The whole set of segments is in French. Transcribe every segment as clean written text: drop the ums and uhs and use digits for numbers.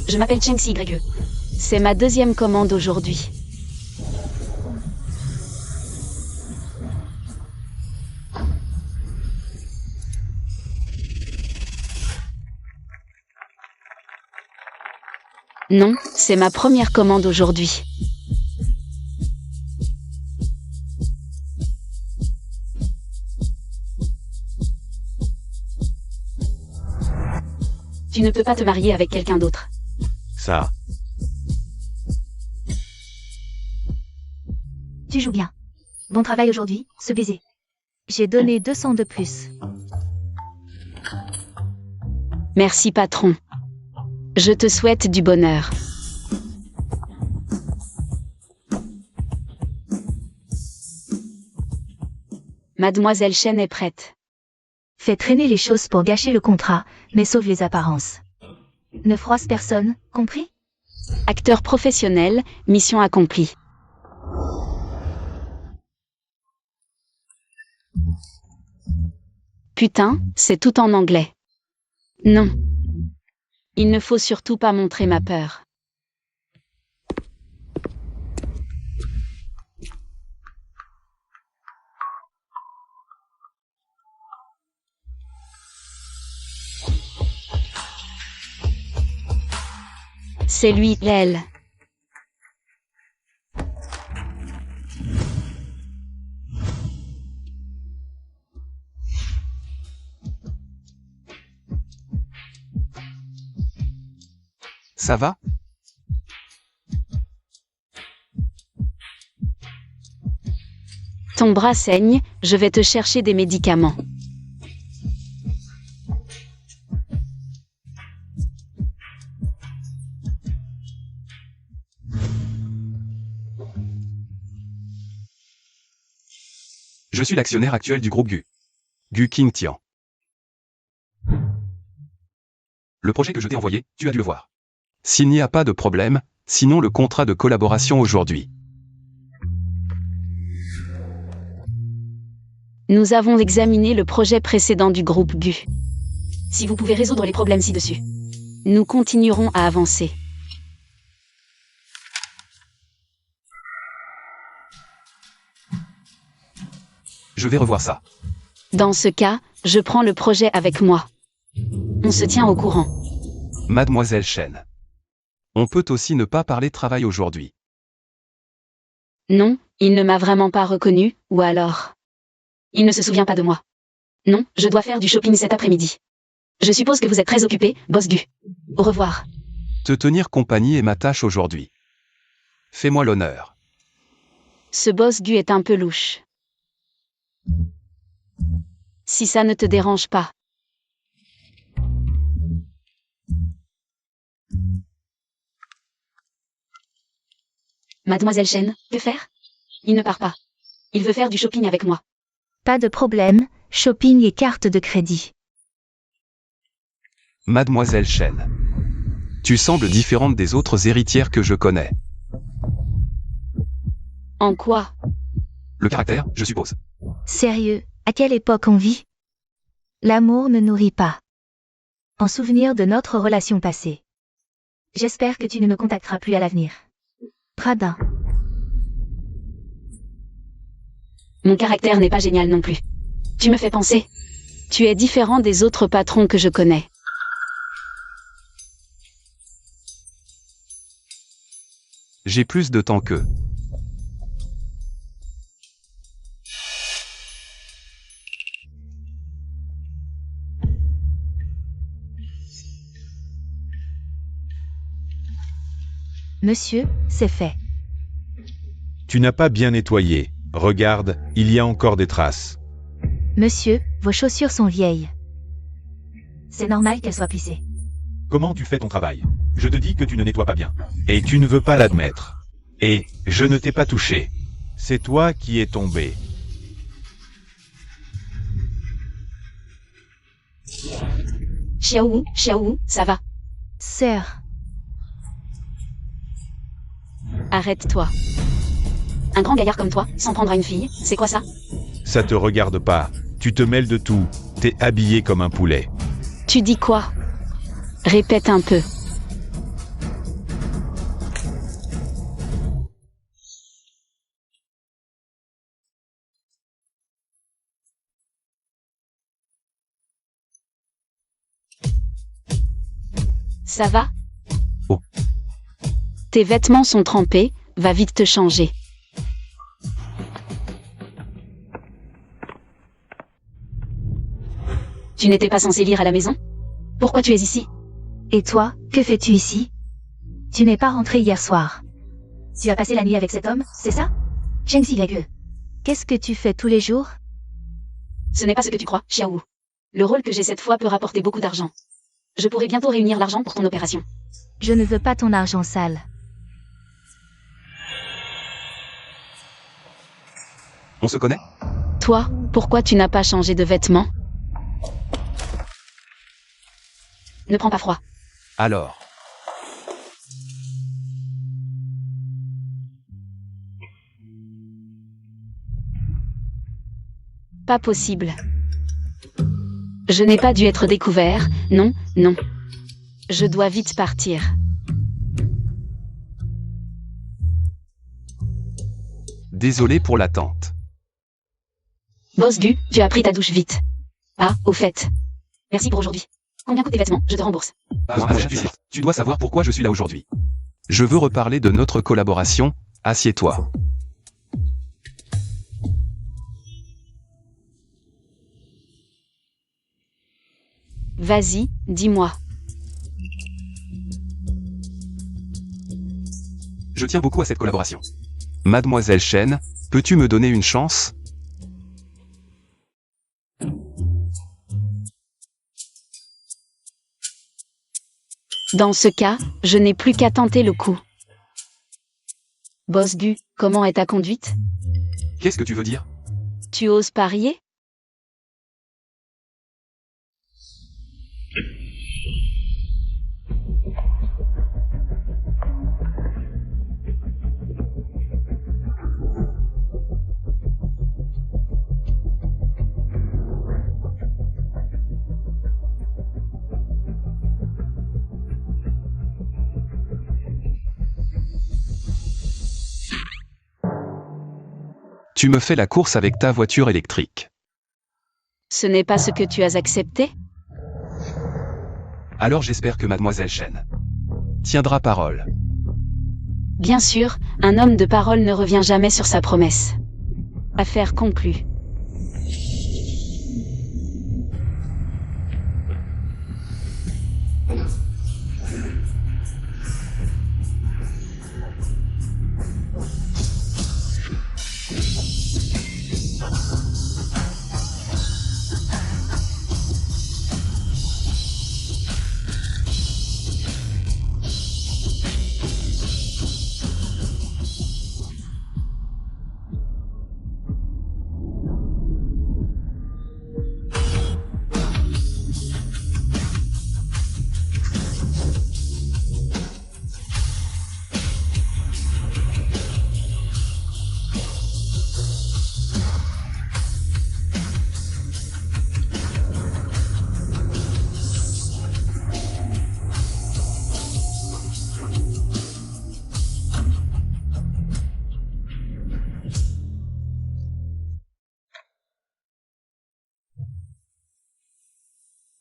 Je m'appelle Cheng Si-YE. C'est ma deuxième commande aujourd'hui. Non, c'est ma première commande aujourd'hui. Tu ne peux pas te marier avec quelqu'un d'autre. Ça. Tu joues bien. Bon travail aujourd'hui, ce baiser. J'ai donné 200 de plus. Merci patron. Je te souhaite du bonheur. Mademoiselle Chen est prête. Fais traîner les choses pour gâcher le contrat, mais sauve les apparences. Ne froisse personne, compris? Acteur professionnel, mission accomplie. Putain, c'est tout en anglais. Non. Il ne faut surtout pas montrer ma peur. C'est lui, elle. Ça va? Ton bras saigne, je vais te chercher des médicaments. Je suis l'actionnaire actuel du groupe GU. GU Qingtian. Le projet que je t'ai envoyé, tu as dû le voir. S'il n'y a pas de problème, sinon le contrat de collaboration aujourd'hui. Nous avons examiné le projet précédent du groupe GU. Si vous pouvez résoudre les problèmes ci-dessus, nous continuerons à avancer. Je vais revoir ça. Dans ce cas, je prends le projet avec moi. On se tient au courant. Mademoiselle Chen. On peut aussi ne pas parler travail aujourd'hui. Non, il ne m'a vraiment pas reconnu, ou alors... Il ne se souvient pas de moi. Non, je dois faire du shopping cet après-midi. Je suppose que vous êtes très occupé, boss GU. Au revoir. Te tenir compagnie est ma tâche aujourd'hui. Fais-moi l'honneur. Ce boss GU est un peu louche. Si ça ne te dérange pas. Mademoiselle Chen, que faire? Il ne part pas. Il veut faire du shopping avec moi. Pas de problème, shopping et carte de crédit. Mademoiselle Chen. Tu sembles différente des autres héritières que je connais. En quoi? Le caractère, je suppose. Sérieux, à quelle époque on vit? L'amour ne nourrit pas. En souvenir de notre relation passée. J'espère que tu ne me contacteras plus à l'avenir. Pradin. Mon caractère n'est pas génial non plus. Tu me fais penser. Tu es différent des autres patrons que je connais. J'ai plus de temps qu'eux. Monsieur, c'est fait. Tu n'as pas bien nettoyé. Regarde, il y a encore des traces. Monsieur, vos chaussures sont vieilles. C'est normal qu'elles soient plissées. Comment tu fais ton travail? Je te dis que tu ne nettoies pas bien. Et tu ne veux pas l'admettre. Et je ne t'ai pas touché. C'est toi qui es tombé. Xiaowu, ça va. Sœur. Arrête-toi. Un grand gaillard comme toi, s'en prendre à une fille, c'est quoi ça? Ça te regarde pas. Tu te mêles de tout. T'es habillé comme un poulet. Tu dis quoi? Répète un peu. Ça va? Oh. Tes vêtements sont trempés, va vite te changer. Tu n'étais pas censé lire à la maison? Pourquoi tu es ici? Et toi, que fais-tu ici? Tu n'es pas rentré hier soir. Tu as passé la nuit avec cet homme, c'est ça? Cheng Xilege. Qu'est-ce que tu fais tous les jours? Ce n'est pas ce que tu crois, Xiaowu. Le rôle que j'ai cette fois peut rapporter beaucoup d'argent. Je pourrai bientôt réunir l'argent pour ton opération. Je ne veux pas ton argent sale. On se connaît? Toi, pourquoi tu n'as pas changé de vêtements? Ne prends pas froid. Alors. Pas possible. Je n'ai pas dû être découvert, non, non. Je dois vite partir. Désolé pour l'attente. Boss Gu, tu as pris ta douche vite. Ah, au fait. Merci pour aujourd'hui. Combien coûtent tes vêtements? Je te rembourse. Tu dois savoir pourquoi je suis là aujourd'hui. Je veux reparler de notre collaboration, assieds-toi. Vas-y, dis-moi. Je tiens beaucoup à cette collaboration. Mademoiselle Chen, peux-tu me donner une chance? Dans ce cas, je n'ai plus qu'à tenter le coup. Boss Gu, comment est ta conduite? Qu'est-ce que tu veux dire? Tu oses parier? Tu me fais la course avec ta voiture électrique. Ce n'est pas ce que tu as accepté? Alors j'espère que Mademoiselle Chen tiendra parole. Bien sûr, un homme de parole ne revient jamais sur sa promesse. Affaire conclue.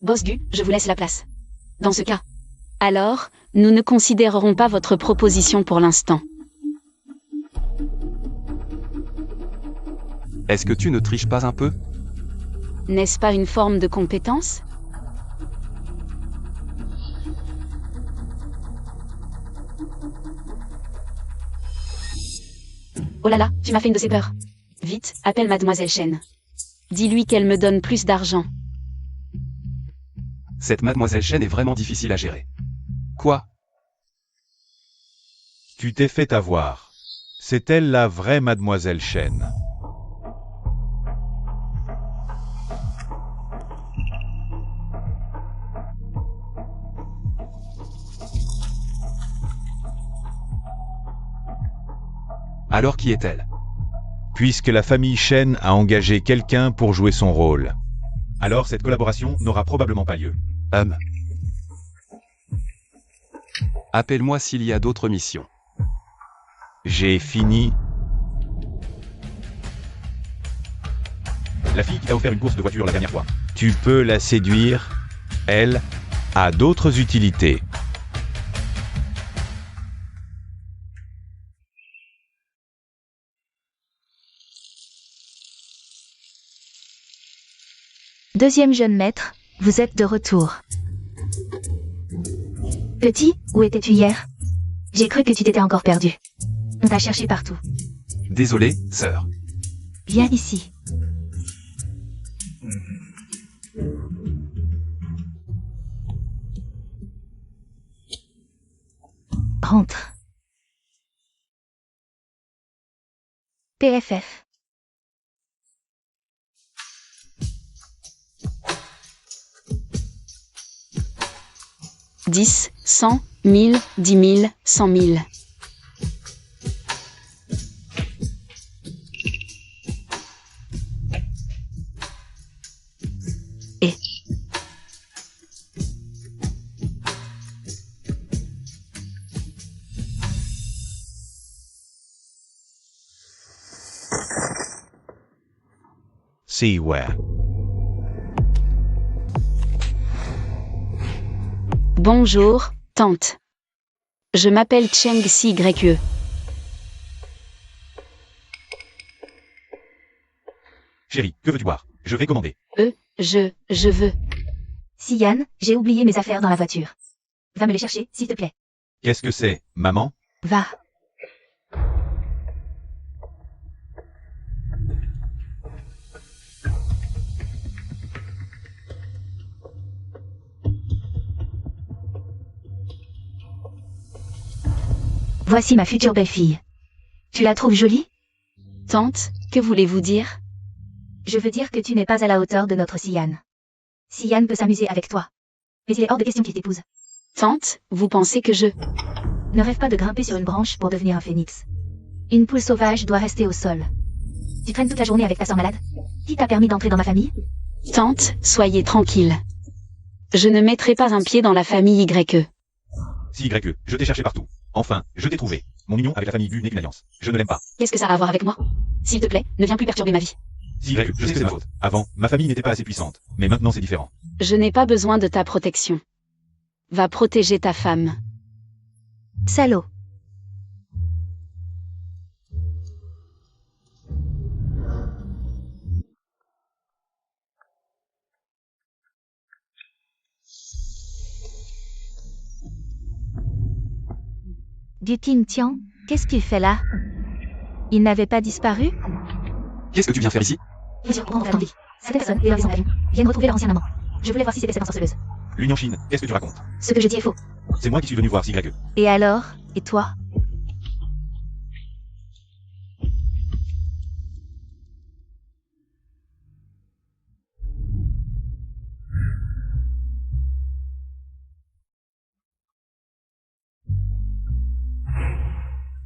Boss Gu, je vous laisse la place. Dans ce cas. Alors, nous ne considérerons pas votre proposition pour l'instant. Est-ce que tu ne triches pas un peu? N'est-ce pas une forme de compétence? Oh là là, tu m'as fait une de ces peurs. Vite, appelle Mademoiselle Chen. Dis-lui qu'elle me donne plus d'argent. Cette Mademoiselle Chen est vraiment difficile à gérer. Quoi? Tu t'es fait avoir. C'est elle la vraie Mademoiselle Chen. Alors qui est-elle? Puisque la famille Chen a engagé quelqu'un pour jouer son rôle. Alors cette collaboration n'aura probablement pas lieu. Appelle-moi s'il y a d'autres missions. J'ai fini. La fille qui t'a offert une course de voiture la dernière fois. Tu peux la séduire. Elle a d'autres utilités. Deuxième jeune maître, vous êtes de retour. Petit, où étais-tu hier? J'ai cru que tu t'étais encore perdu. On t'a cherché partout. Désolé, sœur. Viens ici. Rentre. PFF. « 10, 100, 1000, 10 000, 100 000. Et. See where. Bonjour, tante. Je m'appelle Cheng Si Grekue. Chérie, que veux-tu boire? Je vais commander. Je veux. Sian, j'ai oublié mes affaires dans la voiture. Va me les chercher, s'il te plaît. Qu'est-ce que c'est, maman? Va. Voici ma future belle-fille. Tu la trouves jolie? Tante, que voulez-vous dire? Je veux dire que tu n'es pas à la hauteur de notre Sian. Sian peut s'amuser avec toi. Mais il est hors de question qu'il t'épouse. Tante, vous pensez que je... Ne rêve pas de grimper sur une branche pour devenir un phénix. Une poule sauvage doit rester au sol. Tu traînes toute la journée avec ta sœur malade? Qui t'a permis d'entrer dans ma famille? Tante, soyez tranquille. Je ne mettrai pas un pied dans la famille YE. Si YE, je t'ai cherché partout. Enfin, je t'ai trouvé. Mon union avec la famille Gu n'est qu'une alliance. Je ne l'aime pas. Qu'est-ce que ça a à voir avec moi? S'il te plaît, ne viens plus perturber ma vie. Si YE, je sais que c'est ma faute. Avant, ma famille n'était pas assez puissante. Mais maintenant c'est différent. Je n'ai pas besoin de ta protection. Va protéger ta femme. Salaud. Du Ting Tian, qu'est-ce qu'il fait là? Il n'avait pas disparu? Qu'est-ce que tu viens faire ici? Il est surprenant dans vie. Certaines personnes et leurs compagnons viennent retrouver leur ancien amant. Je voulais voir si c'était cette sorceleuse. L'Union Chine, qu'est-ce que tu racontes? Ce que je dis est faux. C'est moi qui suis venu voir si YE. Et alors? Et toi?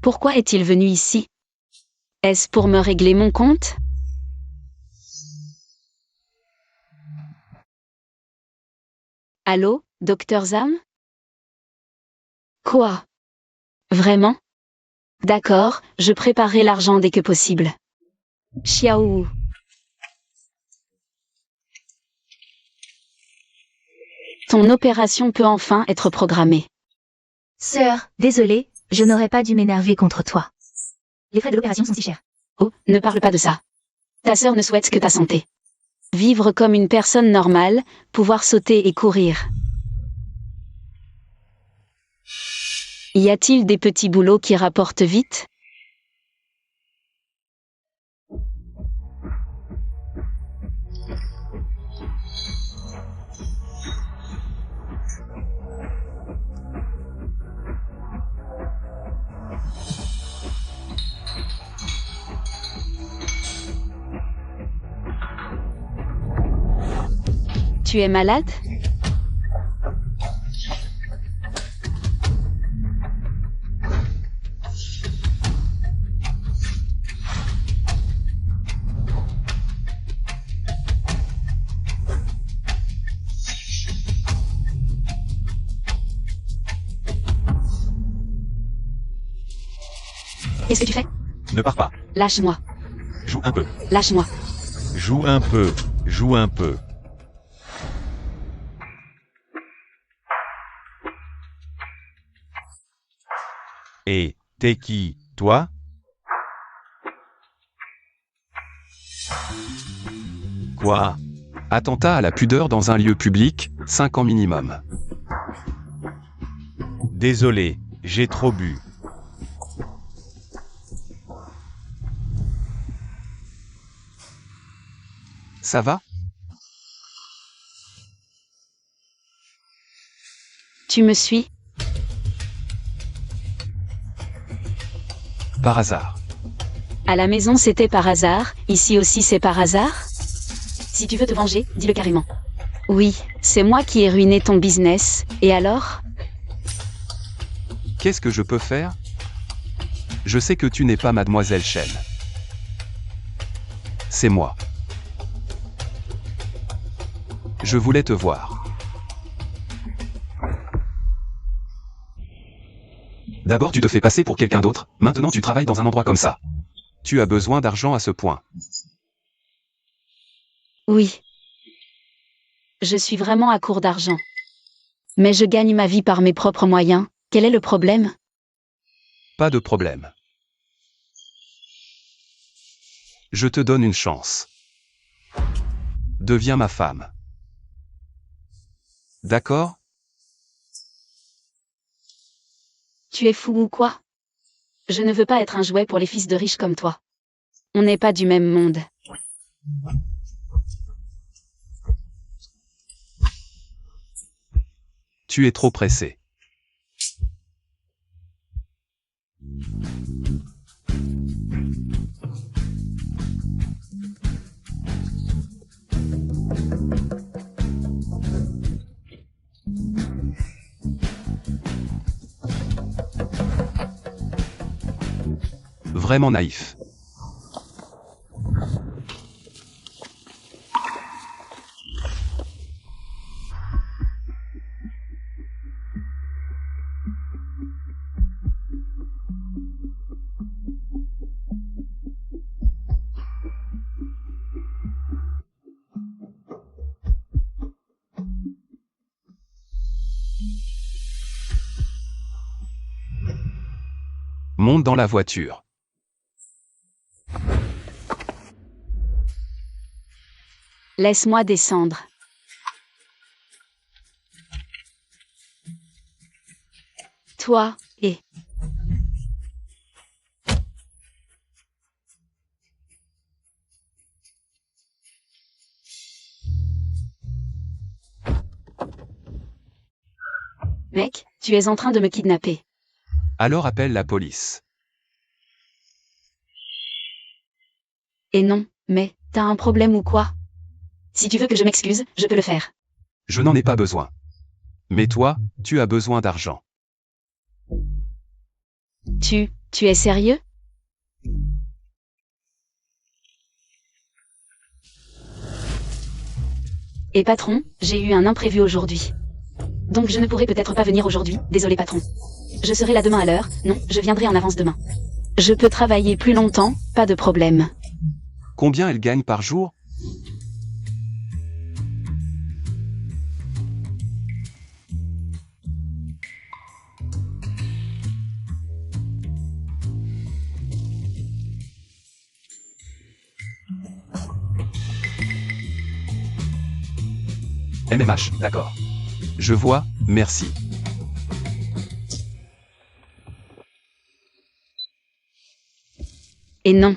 Pourquoi est-il venu ici? Est-ce pour me régler mon compte? Allô, Docteur Zam? Quoi? Vraiment? D'accord, je préparerai l'argent dès que possible. Xiao. Ton opération peut enfin être programmée. Sœur, désolée, je n'aurais pas dû m'énerver contre toi. Les frais de l'opération sont si chers. Oh, ne parle pas de ça. Ta sœur ne souhaite que ta santé. Vivre comme une personne normale, pouvoir sauter et courir. Y a-t-il des petits boulots qui rapportent vite? Tu es malade? Qu'est-ce que tu fais? Ne pars pas. Lâche-moi. Joue un peu. Lâche-moi. Joue un peu. Joue un peu. Et t'es qui, toi? Quoi? Attentat à la pudeur dans un lieu public, 5 ans minimum. Désolé, j'ai trop bu. Ça va? Tu me suis? Par hasard. À la maison c'était par hasard, ici aussi c'est par hasard? Si tu veux te venger, dis-le carrément. Oui, c'est moi qui ai ruiné ton business, et alors? Qu'est-ce que je peux faire? Je sais que tu n'es pas Mademoiselle Chen. C'est moi. Je voulais te voir. D'abord tu te fais passer pour quelqu'un d'autre, maintenant tu travailles dans un endroit comme ça. Tu as besoin d'argent à ce point. Oui. Je suis vraiment à court d'argent. Mais je gagne ma vie par mes propres moyens, quel est le problème? Pas de problème. Je te donne une chance. Deviens ma femme. D'accord? Tu es fou ou quoi? Je ne veux pas être un jouet pour les fils de riches comme toi. On n'est pas du même monde. Tu es trop pressé. Vraiment naïf. Monte dans la voiture. Laisse-moi descendre. Toi, et... Mec, tu es en train de me kidnapper. Alors appelle la police. Et non, mais, t'as un problème ou quoi? Si tu veux que je m'excuse, je peux le faire. Je n'en ai pas besoin. Mais toi, tu as besoin d'argent. Tu es sérieux? Et patron, j'ai eu un imprévu aujourd'hui. Donc je ne pourrai peut-être pas venir aujourd'hui, désolé patron. Je serai là demain à l'heure, non, je viendrai en avance demain. Je peux travailler plus longtemps, pas de problème. Combien elle gagne par jour? MMH, d'accord. Je vois, merci. Et non.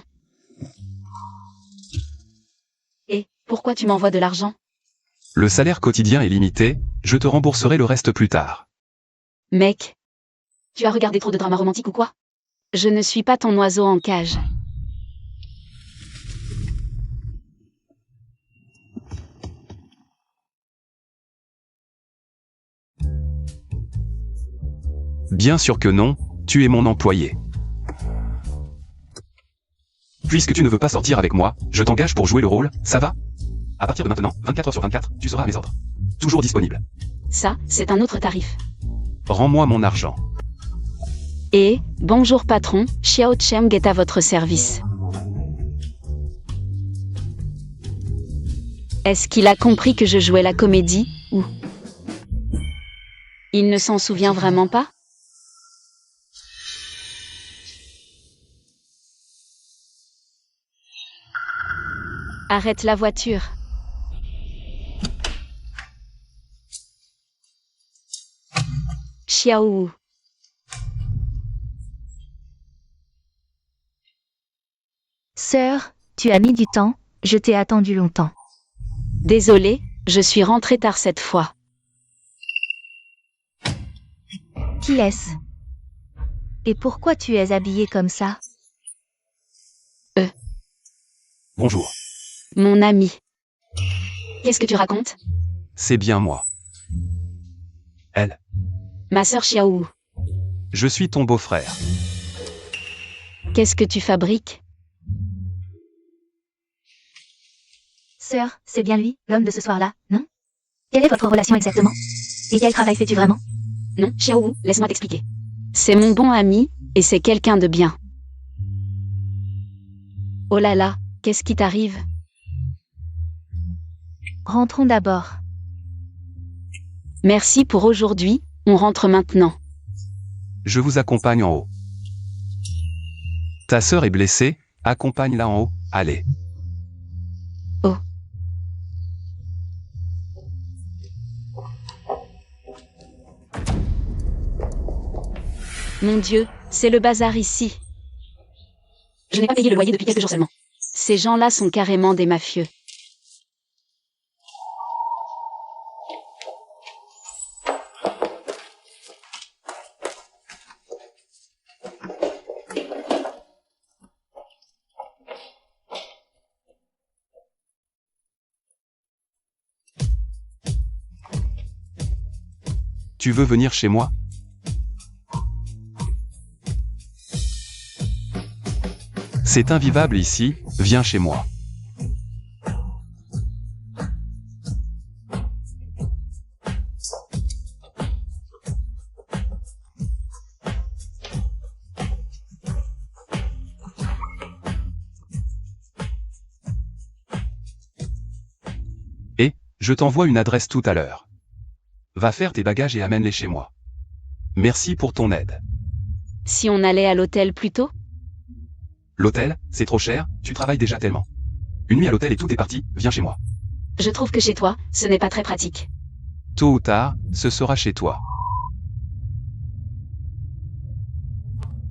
Et, pourquoi tu m'envoies de l'argent? Le salaire quotidien est limité, je te rembourserai le reste plus tard. Mec. Tu as regardé trop de dramas romantiques ou quoi? Je ne suis pas ton oiseau en cage. Bien sûr que non, tu es mon employé. Puisque tu ne veux pas sortir avec moi, je t'engage pour jouer le rôle, ça va? À partir de maintenant, 24 heures sur 24, tu seras à mes ordres. Toujours disponible. Ça, c'est un autre tarif. Rends-moi mon argent. Et, bonjour patron, Xiao Cheng est à votre service. Est-ce qu'il a compris que je jouais la comédie, ou... Il ne s'en souvient vraiment pas? Arrête la voiture. Xiaowu. Sœur, tu as mis du temps, je t'ai attendu longtemps. Désolée, je suis rentrée tard cette fois. Qui est-ce? Et pourquoi tu es habillée comme ça? Bonjour. Mon ami. Qu'est-ce que tu racontes? C'est bien moi. Elle. Ma sœur Xiaowu. Je suis ton beau-frère. Qu'est-ce que tu fabriques? Sœur, c'est bien lui, l'homme de ce soir-là, non? Quelle est votre relation exactement? Et quel travail fais-tu vraiment? Non, Xiaowu, laisse-moi t'expliquer. C'est mon bon ami, et c'est quelqu'un de bien. Oh là là, qu'est-ce qui t'arrive? Rentrons d'abord. Merci pour aujourd'hui, on rentre maintenant. Je vous accompagne en haut. Ta sœur est blessée, accompagne-la en haut, allez. Oh. Mon Dieu, c'est le bazar ici. Je n'ai pas payé le loyer depuis quelques jours seulement. Ces gens-là sont carrément des mafieux. Tu veux venir chez moi? C'est invivable ici, viens chez moi. Et, je t'envoie une adresse tout à l'heure. Va faire tes bagages et amène-les chez moi. Merci pour ton aide. Si on allait à l'hôtel plus tôt? L'hôtel, c'est trop cher, tu travailles déjà tellement. Une nuit à l'hôtel et tout est parti, viens chez moi. Je trouve que chez toi, ce n'est pas très pratique. Tôt ou tard, ce sera chez toi.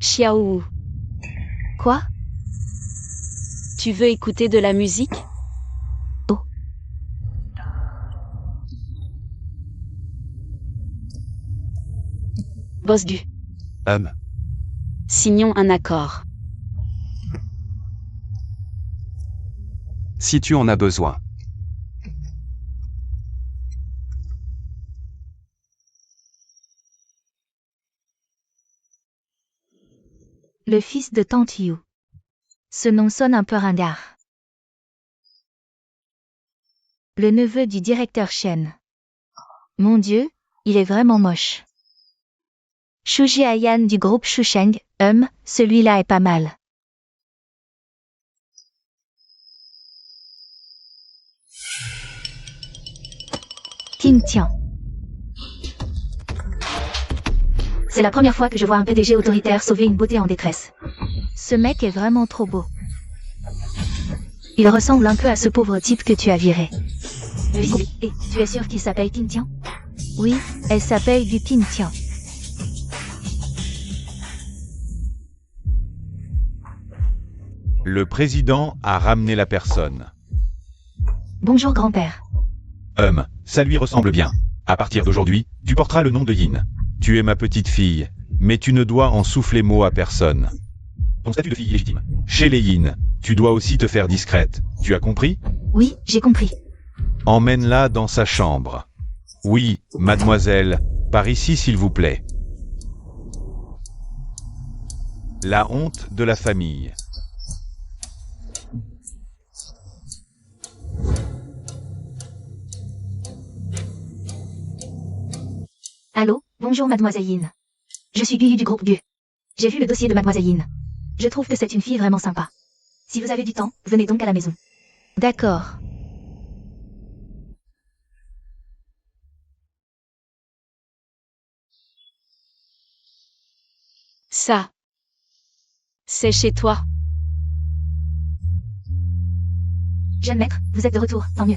Xiaowu, Quoi? tu veux écouter de la musique? Oh. Boss du. Signons un accord. Si tu en as besoin. Le fils de Tante Yu. Ce nom sonne un peu ringard. Le neveu du directeur Shen. Mon Dieu, il est vraiment moche. Shuji Ayan du groupe Shusheng, celui-là est pas mal. Tin Tian. C'est la première fois que je vois un PDG autoritaire sauver une beauté en détresse. Ce mec est vraiment trop beau. Il ressemble un peu à ce pauvre type que tu as viré. Oui, et tu es sûr qu'il s'appelle Tin Tian? Oui, elle s'appelle du Tin Tian. Le président a ramené la personne. Bonjour grand-père. Ça lui ressemble bien. À partir d'aujourd'hui, tu porteras le nom de Yin. Tu es ma petite fille, mais tu ne dois en souffler mot à personne. Ton statut de fille est légitime. Chez les Yin, tu dois aussi te faire discrète. Tu as compris? Oui, j'ai compris. Emmène-la dans sa chambre. Oui, mademoiselle, par ici s'il vous plaît. La honte de la famille. Allô, bonjour mademoiselle Yin. Je suis Guyu du groupe Gu. J'ai vu le dossier de mademoiselle Yin. Je trouve que c'est une fille vraiment sympa. Si vous avez du temps, venez donc à la maison. D'accord. Ça. C'est chez toi. Jeune maître, vous êtes de retour, tant mieux.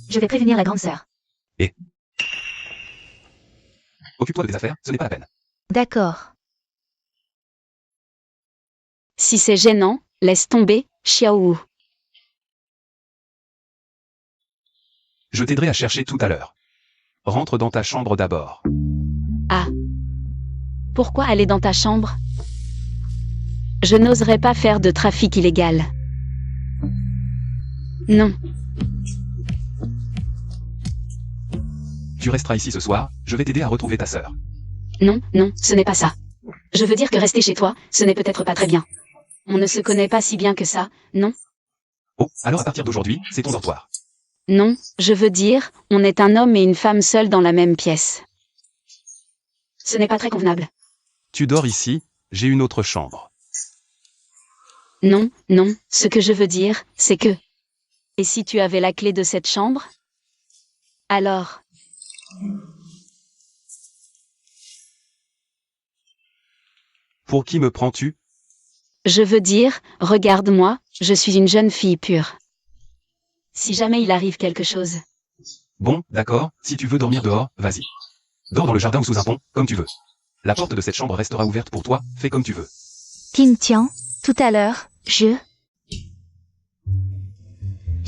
Je vais prévenir la grande sœur. Occupe-toi de tes affaires, ce n'est pas la peine. D'accord. Si c'est gênant, laisse tomber, Xiaowu. Je t'aiderai à chercher tout à l'heure. Rentre dans ta chambre d'abord. Ah. Pourquoi aller dans ta chambre? Je n'oserais pas faire de trafic illégal. Non. Tu resteras ici ce soir, je vais t'aider à retrouver ta sœur. Non, non, ce n'est pas ça. Je veux dire que rester chez toi, ce n'est peut-être pas très bien. On ne se connaît pas si bien que ça, non? Oh, alors à partir d'aujourd'hui, c'est ton dortoir. Non, je veux dire, on est un homme et une femme seuls dans la même pièce. Ce n'est pas très convenable. Tu dors ici, j'ai une autre chambre. Non, non, ce que je veux dire, c'est que... Et si tu avais la clé de cette chambre? Alors... Pour qui me prends-tu? Je veux dire, regarde-moi, je suis une jeune fille pure. Si jamais il arrive quelque chose... Bon, d'accord, si tu veux dormir dehors, vas-y. Dors dans le jardin ou sous un pont, comme tu veux. La porte de cette chambre restera ouverte pour toi, fais comme tu veux. Tin Tian, tout à l'heure, j'ai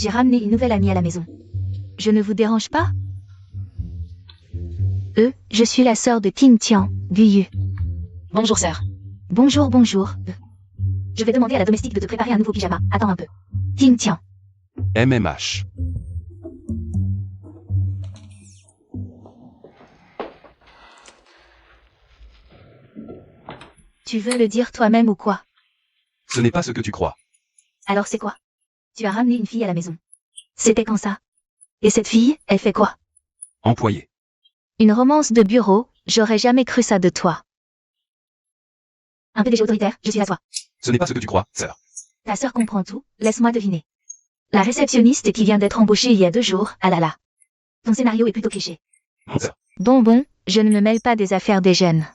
ramené une nouvelle amie à la maison. Je ne vous dérange pas? Je suis la sœur de Tin Tian, Guyu. Bonjour sœur. Bonjour, bonjour. Je vais demander à la domestique de te préparer un nouveau pyjama. Attends un peu. Tin Tian. MMH. Tu veux le dire toi-même ou quoi? Ce n'est pas ce que tu crois. Alors c'est quoi? Tu as ramené une fille à la maison. C'était quand ça? Et cette fille, elle fait quoi? Employé. Une romance de bureau, j'aurais jamais cru ça de toi. Un PDG autoritaire, je suis à toi. Ce n'est pas ce que tu crois, sœur. Ta sœur comprend tout, laisse-moi deviner. La réceptionniste qui vient d'être embauchée il y a 2 jours, ah là là. Ton scénario est plutôt cliché. Sœur. Bon, je ne me mêle pas des affaires des jeunes.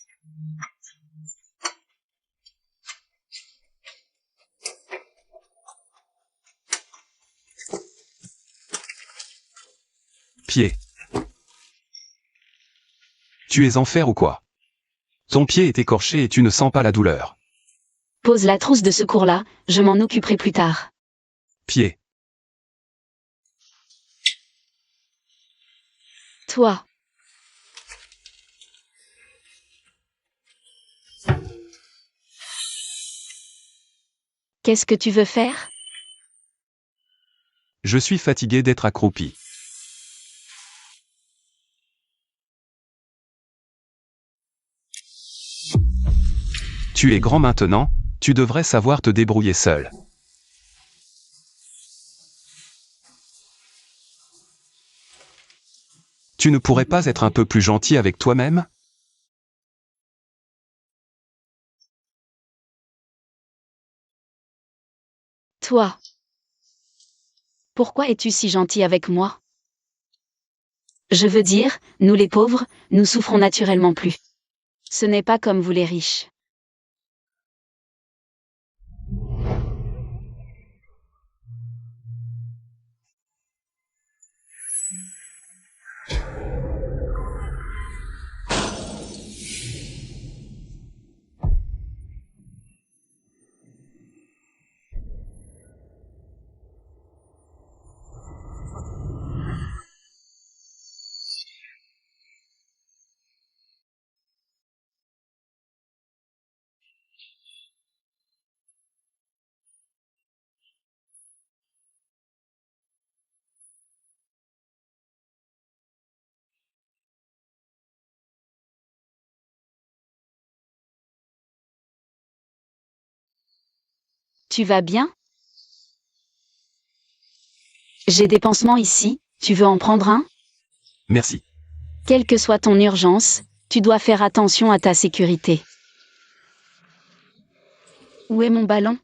Pied. Tu es en fer ou quoi? Ton pied est écorché et tu ne sens pas la douleur. Pose la trousse de secours là, je m'en occuperai plus tard. Pied. Toi. Qu'est-ce que tu veux faire? Je suis fatigué d'être accroupi. Tu es grand maintenant, tu devrais savoir te débrouiller seul. Tu ne pourrais pas être un peu plus gentil avec toi-même? Toi. Pourquoi es-tu si gentil avec moi? Je veux dire, nous les pauvres, nous souffrons naturellement plus. Ce n'est pas comme vous les riches. Tu vas bien? J'ai des pansements ici, tu veux en prendre un? Merci. Quelle que soit ton urgence, tu dois faire attention à ta sécurité. Où est mon ballon?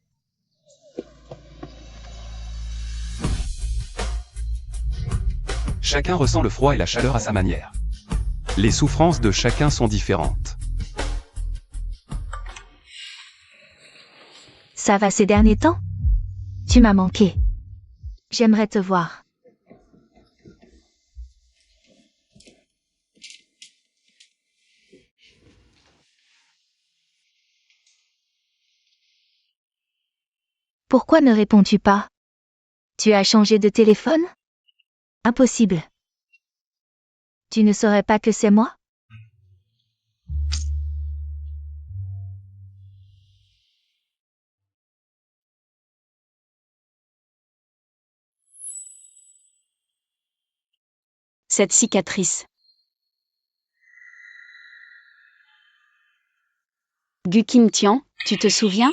Chacun ressent le froid et la chaleur à sa manière. Les souffrances de chacun sont différentes. Ça va ces derniers temps? Tu m'as manqué. J'aimerais te voir. Pourquoi ne réponds-tu pas? Tu as changé de téléphone? Impossible. Tu ne saurais pas que c'est moi? Cette cicatrice. Gu Kim Tian, tu te souviens?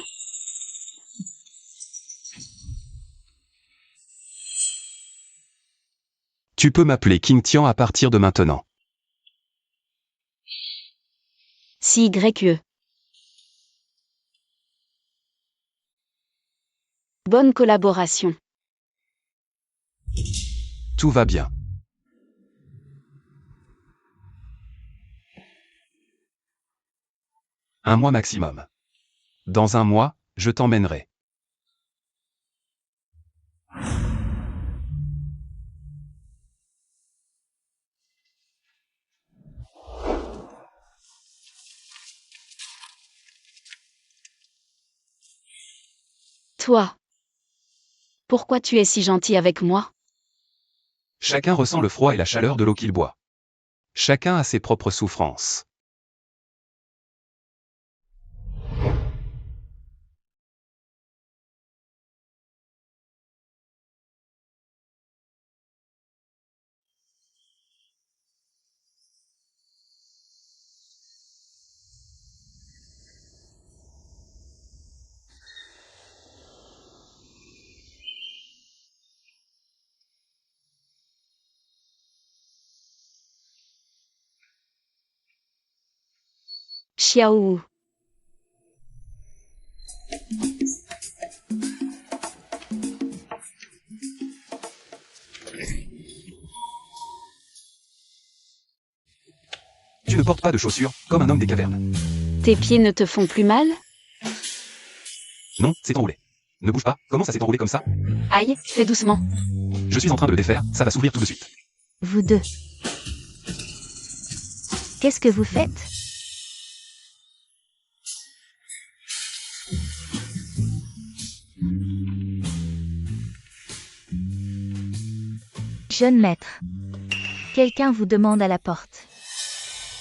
Tu peux m'appeler King Tian à partir de maintenant. CYE. Bonne collaboration. Tout va bien. Un mois maximum. Dans un mois, je t'emmènerai. Toi. Pourquoi tu es si gentil avec moi? Chacun ressent le froid et la chaleur de l'eau qu'il boit. Chacun a ses propres souffrances. Xiao. Tu ne portes pas de chaussures, comme un homme des cavernes. Tes pieds ne te font plus mal? Non, c'est enroulé. Ne bouge pas, comment ça s'est enroulé comme ça? Aïe, fais doucement. Je suis en train de le défaire, ça va s'ouvrir tout de suite. Vous deux. Qu'est-ce que vous faites? Jeune maître. Quelqu'un vous demande à la porte.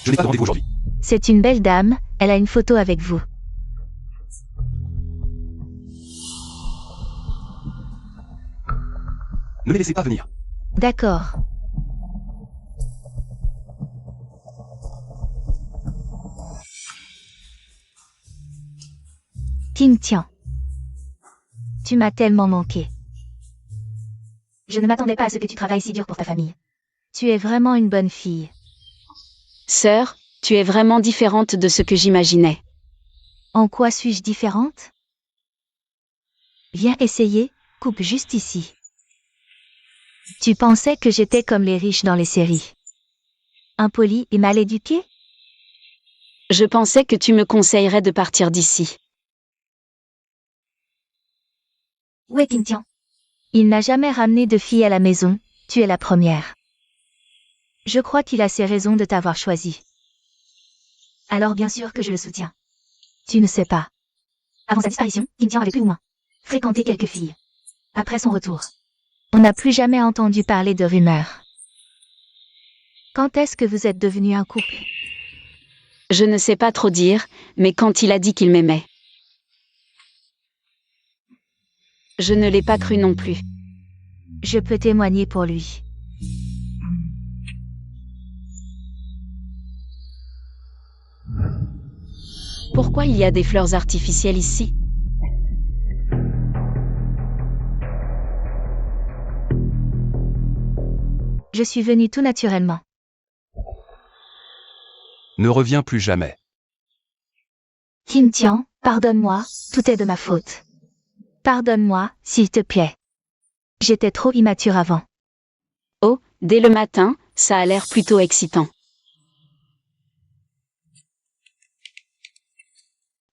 Je n'ai pas de rendez-vous aujourd'hui. C'est une belle dame, elle a une photo avec vous. Ne les laissez pas venir. D'accord. Kim Tian. Tu m'as tellement manqué. Je ne m'attendais pas à ce que tu travailles si dur pour ta famille. Tu es vraiment une bonne fille. Sœur, tu es vraiment différente de ce que j'imaginais. En quoi suis-je différente? Viens essayer, coupe juste ici. Tu pensais que j'étais comme les riches dans les séries. Impoli et mal éduqué? Je pensais que tu me conseillerais de partir d'ici. Où est Kim Tian? Il n'a jamais ramené de fille à la maison, tu es la première. Je crois qu'il a ses raisons de t'avoir choisi. Alors bien sûr que je le soutiens. Tu ne sais pas. Avant sa disparition, Kim Tian avait plus ou moins fréquenté quelques filles. Après son retour, on n'a plus jamais entendu parler de rumeurs. Quand est-ce que vous êtes devenus un couple? Je ne sais pas trop dire, mais quand il a dit qu'il m'aimait. Je ne l'ai pas cru non plus. Je peux témoigner pour lui. Pourquoi il y a des fleurs artificielles ici? Je suis venue tout naturellement. Ne reviens plus jamais. Kim Tian, pardonne-moi, tout est de ma faute. Pardonne-moi, s'il te plaît. J'étais trop immature avant. Oh, dès le matin, ça a l'air plutôt excitant.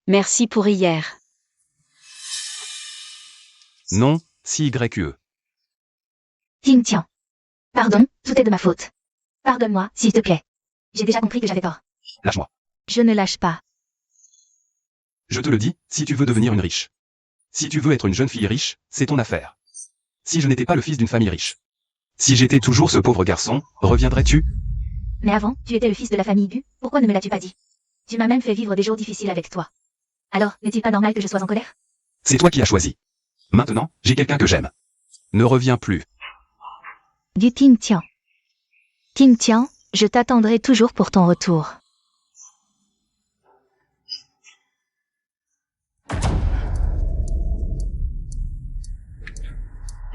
Merci pour hier. Non, CYE. Kim Tian. Pardon, tout est de ma faute. Pardonne-moi, s'il te plaît. J'ai déjà compris que j'avais tort. Lâche-moi. Je ne lâche pas. Je te le dis, si tu veux devenir une riche. Si tu veux être une jeune fille riche, c'est ton affaire. Si je n'étais pas le fils d'une famille riche. Si j'étais toujours ce pauvre garçon, reviendrais-tu? Mais avant, tu étais le fils de la famille Gu, pourquoi ne me l'as-tu pas dit? Tu m'as même fait vivre des jours difficiles avec toi. Alors, n'est-il pas normal que je sois en colère? C'est toi qui as choisi. Maintenant, j'ai quelqu'un que j'aime. Ne reviens plus. Du Ting Tian. Ting Tian, je t'attendrai toujours pour ton retour.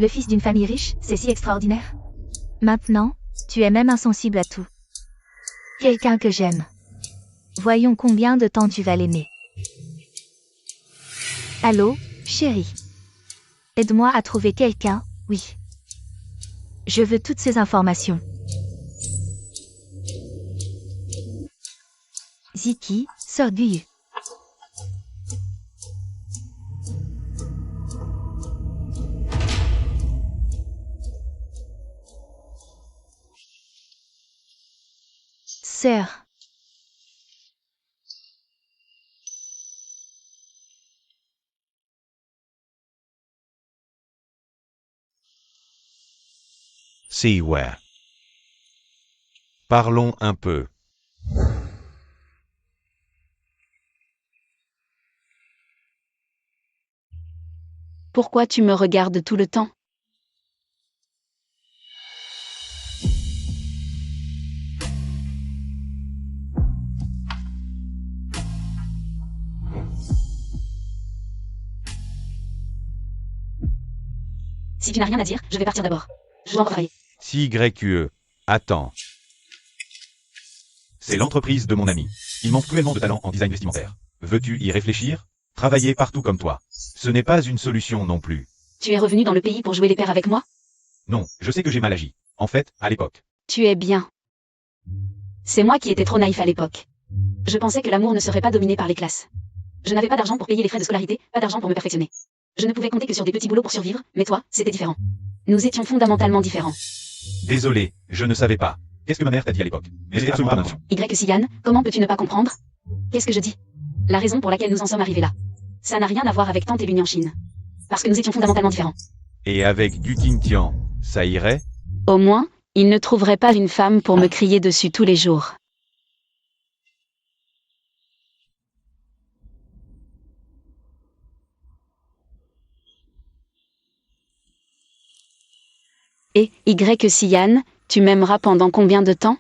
Le fils d'une famille riche, c'est si extraordinaire. Maintenant, tu es même insensible à tout. Quelqu'un que j'aime. Voyons combien de temps tu vas l'aimer. Allô, chérie. Aide-moi à trouver quelqu'un, oui. Je veux toutes ces informations. Ziki, sœur Guyu. Sœur. See where. Parlons un peu. Pourquoi tu me regardes tout le temps? Si tu n'as rien à dire, je vais partir d'abord. Je dois travailler. Si YQE. Attends. C'est l'entreprise de mon ami. Il manque cruellement de talent en design vestimentaire. Veux-tu y réfléchir? Travailler partout comme toi. Ce n'est pas une solution non plus. Tu es revenu dans le pays pour jouer les pères avec moi? Non, je sais que j'ai mal agi. En fait, à l'époque. Tu es bien. C'est moi qui étais trop naïf à l'époque. Je pensais que l'amour ne serait pas dominé par les classes. Je n'avais pas d'argent pour payer les frais de scolarité, pas d'argent pour me perfectionner. Je ne pouvais compter que sur des petits boulots pour survivre, mais toi, c'était différent. Nous étions fondamentalement différents. Désolé, je ne savais pas. Qu'est-ce que ma mère t'a dit à l'époque? Mais c'était absolument pas mon intention. Sian, comment peux-tu ne pas comprendre? Qu'est-ce que je dis? La raison pour laquelle nous en sommes arrivés là. Ça n'a rien à voir avec Tante et Bunyan Chine. Parce que nous étions fondamentalement différents. Et avec du Ting Tian, ça irait? Au moins, il ne trouverait pas une femme pour me crier dessus tous les jours. Et Sian, tu m'aimeras pendant combien de temps?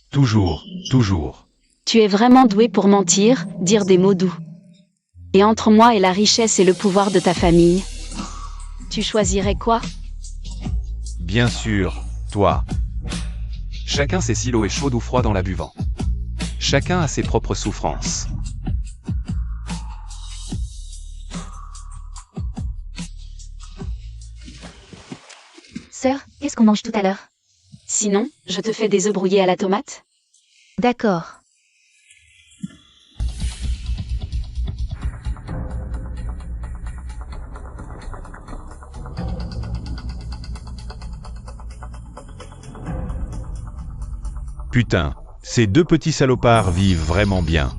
Toujours, toujours. Tu es vraiment doué pour mentir, dire des mots doux. Et entre moi et la richesse et le pouvoir de ta famille, tu choisirais quoi? Bien sûr, toi. Chacun sait si l'eau est chaude ou froide en la buvant. Chacun a ses propres souffrances. Sœur, qu'est-ce qu'on mange tout à l'heure? Sinon, je te fais des œufs brouillés à la tomate? D'accord. Putain, ces deux petits salopards vivent vraiment bien.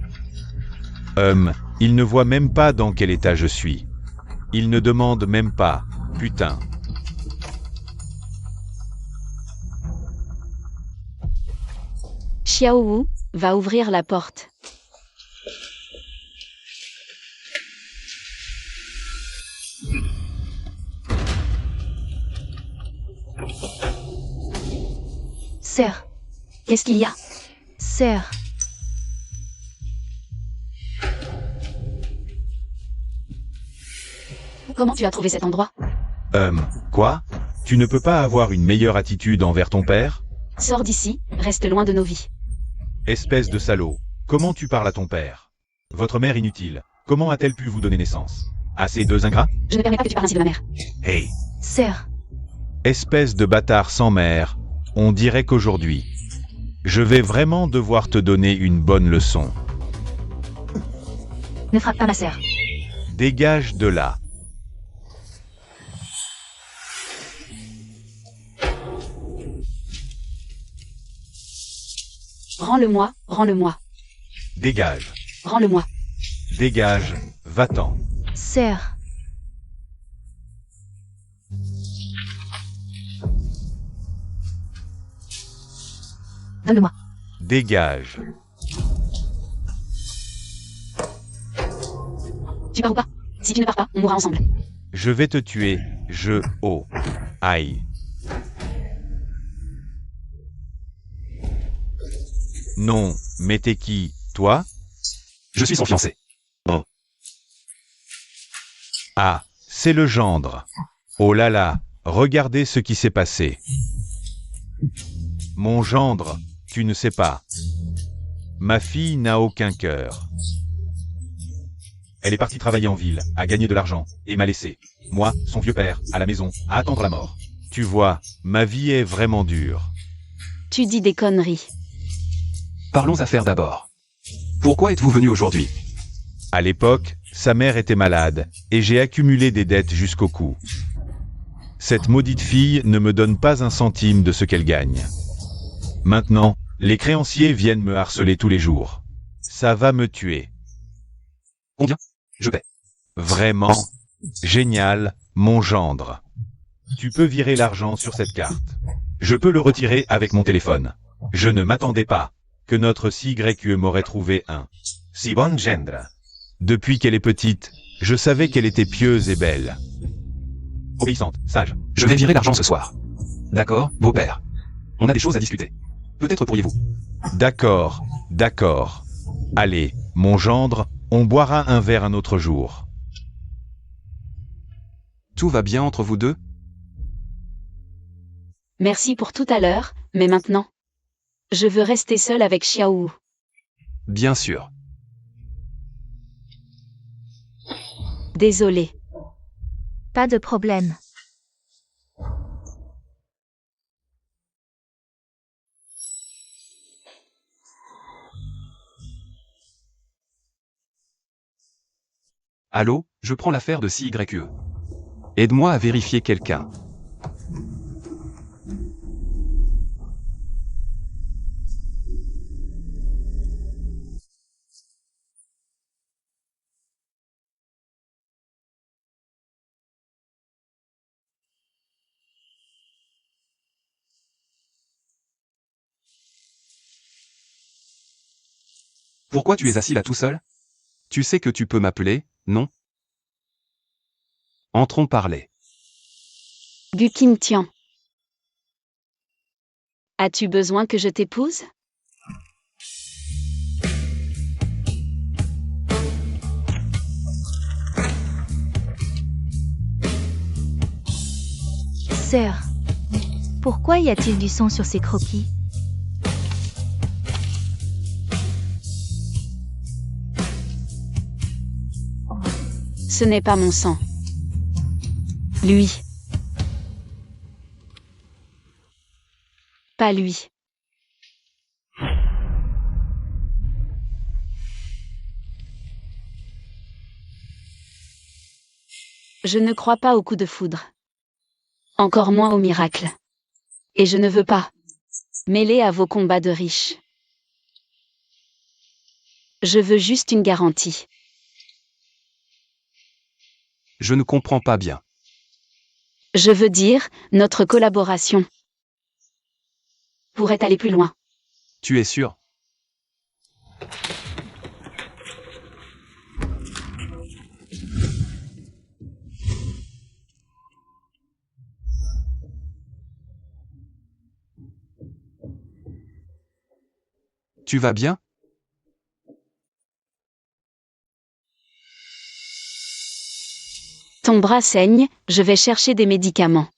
Ils ne voient même pas dans quel état je suis. Ils ne demandent même pas. Putain. Xiao Wu va ouvrir la porte. Sœur. Qu'est-ce qu'il y a? Sœur. Comment tu as trouvé cet endroit? Quoi? Tu ne peux pas avoir une meilleure attitude envers ton père? Sors d'ici, reste loin de nos vies. Espèce de salaud. Comment tu parles à ton père? Votre mère inutile. Comment a-t-elle pu vous donner naissance? À ces deux ingrats? Je ne permets pas que tu parles ainsi de ma mère. Hey! Sœur. Espèce de bâtard sans mère. On dirait qu'aujourd'hui, je vais vraiment devoir te donner une bonne leçon. Ne frappe pas ma sœur. Dégage de là. Rends-le-moi, rends-le-moi. Dégage. Rends-le-moi. Dégage. Va-t'en. Sœur. Donne-le-moi. Dégage. Tu pars ou pas? Si tu ne pars pas, on mourra ensemble. Je vais te tuer. Aïe. Non, mais t'es qui, toi? Je suis son fiancé. Ah, c'est le gendre. Oh là là, regardez ce qui s'est passé. Mon gendre, tu ne sais pas. Ma fille n'a aucun cœur. Elle est partie travailler en ville, à gagner de l'argent, et m'a laissé, moi, son vieux père, à la maison, à attendre la mort. Tu vois, ma vie est vraiment dure. Tu dis des conneries. Parlons affaires d'abord. Pourquoi êtes-vous venu aujourd'hui? À l'époque, sa mère était malade, et j'ai accumulé des dettes jusqu'au cou. Cette maudite fille ne me donne pas un centime de ce qu'elle gagne. Maintenant, les créanciers viennent me harceler tous les jours. Ça va me tuer. Combien? Je paie. Vraiment génial, mon gendre. Tu peux virer l'argent sur cette carte. Je peux le retirer avec mon téléphone. Je ne m'attendais pas que notre CYE m'aurait trouvé un si bon gendre. Depuis qu'elle est petite, je savais qu'elle était pieuse et belle. Obéissante, sage. Je vais virer l'argent ce soir. D'accord, beau-père. On a des choses à discuter. Peut-être pourriez-vous. D'accord. Allez, mon gendre, on boira un verre un autre jour. Tout va bien entre vous deux? Merci pour tout à l'heure, mais maintenant, je veux rester seule avec Xiaowu. Bien sûr. Désolée. Pas de problème. Allô, je prends l'affaire de CYE. Aide-moi à vérifier quelqu'un. Pourquoi tu es assis là tout seul? Tu sais que tu peux m'appeler, non? Entrons parler. Gu Kim Tian. As-tu besoin que je t'épouse? Sœur. Pourquoi y a-t-il du sang sur ces croquis? Ce n'est pas mon sang. Lui. Pas lui. Je ne crois pas au coup de foudre. Encore moins au miracle. Et je ne veux pas mêler à vos combats de riches. Je veux juste une garantie. Je ne comprends pas bien. Je veux dire, notre collaboration pourrait aller plus loin. Tu es sûr? Tu vas bien? Ton bras saigne, je vais chercher des médicaments.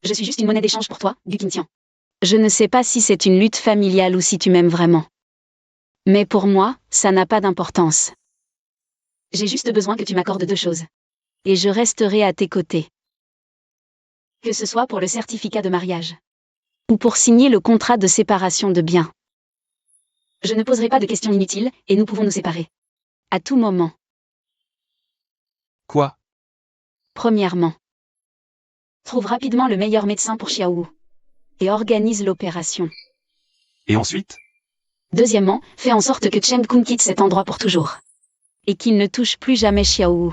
Je suis juste une monnaie d'échange pour toi, Gu Qintian. Je ne sais pas si c'est une lutte familiale ou si tu m'aimes vraiment. Mais pour moi, ça n'a pas d'importance. J'ai juste besoin que tu m'accordes deux choses. Et je resterai à tes côtés. Que ce soit pour le certificat de mariage. Ou pour signer le contrat de séparation de biens. Je ne poserai pas de questions inutiles, et nous pouvons nous séparer. À tout moment. Quoi? Premièrement. Trouve rapidement le meilleur médecin pour Xiaowu. Et organise l'opération. Et ensuite? Deuxièmement, fais en sorte que Chen Kun quitte cet endroit pour toujours. Et qu'il ne touche plus jamais Xiaowu.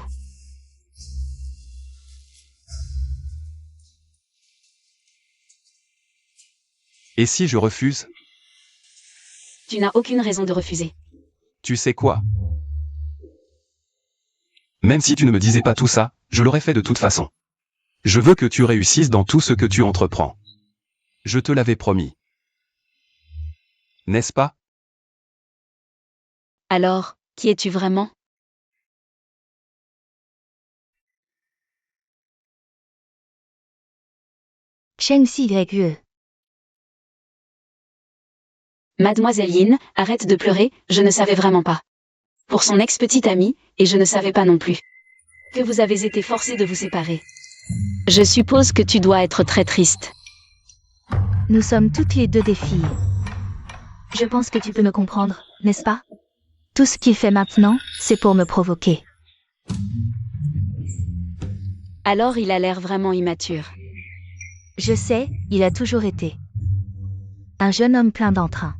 Et si je refuse? Tu n'as aucune raison de refuser. Tu sais quoi? Même si tu ne me disais pas tout ça, je l'aurais fait de toute façon. Je veux que tu réussisses dans tout ce que tu entreprends. Je te l'avais promis. N'est-ce pas? Alors, qui es-tu vraiment? Cheng Xiyue. Mademoiselle Yin, arrête de pleurer, je ne savais vraiment pas. Pour son ex-petite amie, et je ne savais pas non plus. Que vous avez été forcés de vous séparer. Je suppose que tu dois être très triste. Nous sommes toutes les deux des filles. Je pense que tu peux me comprendre, n'est-ce pas? Tout ce qu'il fait maintenant, c'est pour me provoquer. Alors il a l'air vraiment immature. Je sais, il a toujours été. Un jeune homme plein d'entrain.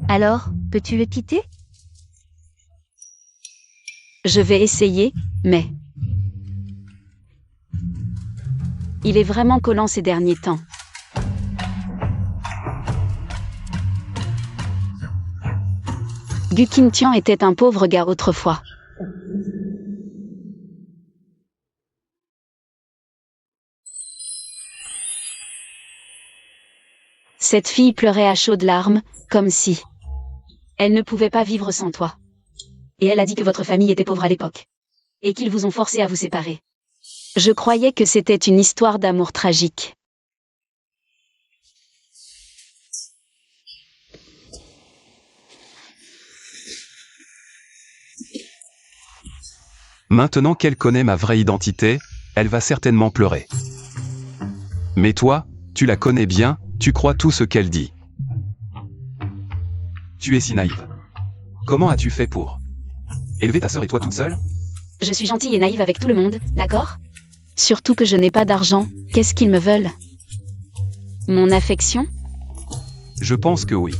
Alors, peux-tu le quitter? Je vais essayer, mais... Il est vraiment collant ces derniers temps. Gu Qingtian était un pauvre gars autrefois. Cette fille pleurait à chaudes larmes, comme si... Elle ne pouvait pas vivre sans toi. Et elle a dit que votre famille était pauvre à l'époque. Et qu'ils vous ont forcé à vous séparer. Je croyais que c'était une histoire d'amour tragique. Maintenant qu'elle connaît ma vraie identité, elle va certainement pleurer. Mais toi, tu la connais bien, tu crois tout ce qu'elle dit. Tu es si naïve. Comment as-tu fait pour élever ta sœur et toi toute seule? Je suis gentille et naïve avec tout le monde, d'accord? Surtout que je n'ai pas d'argent, qu'est-ce qu'ils me veulent? Mon affection? Je pense que oui.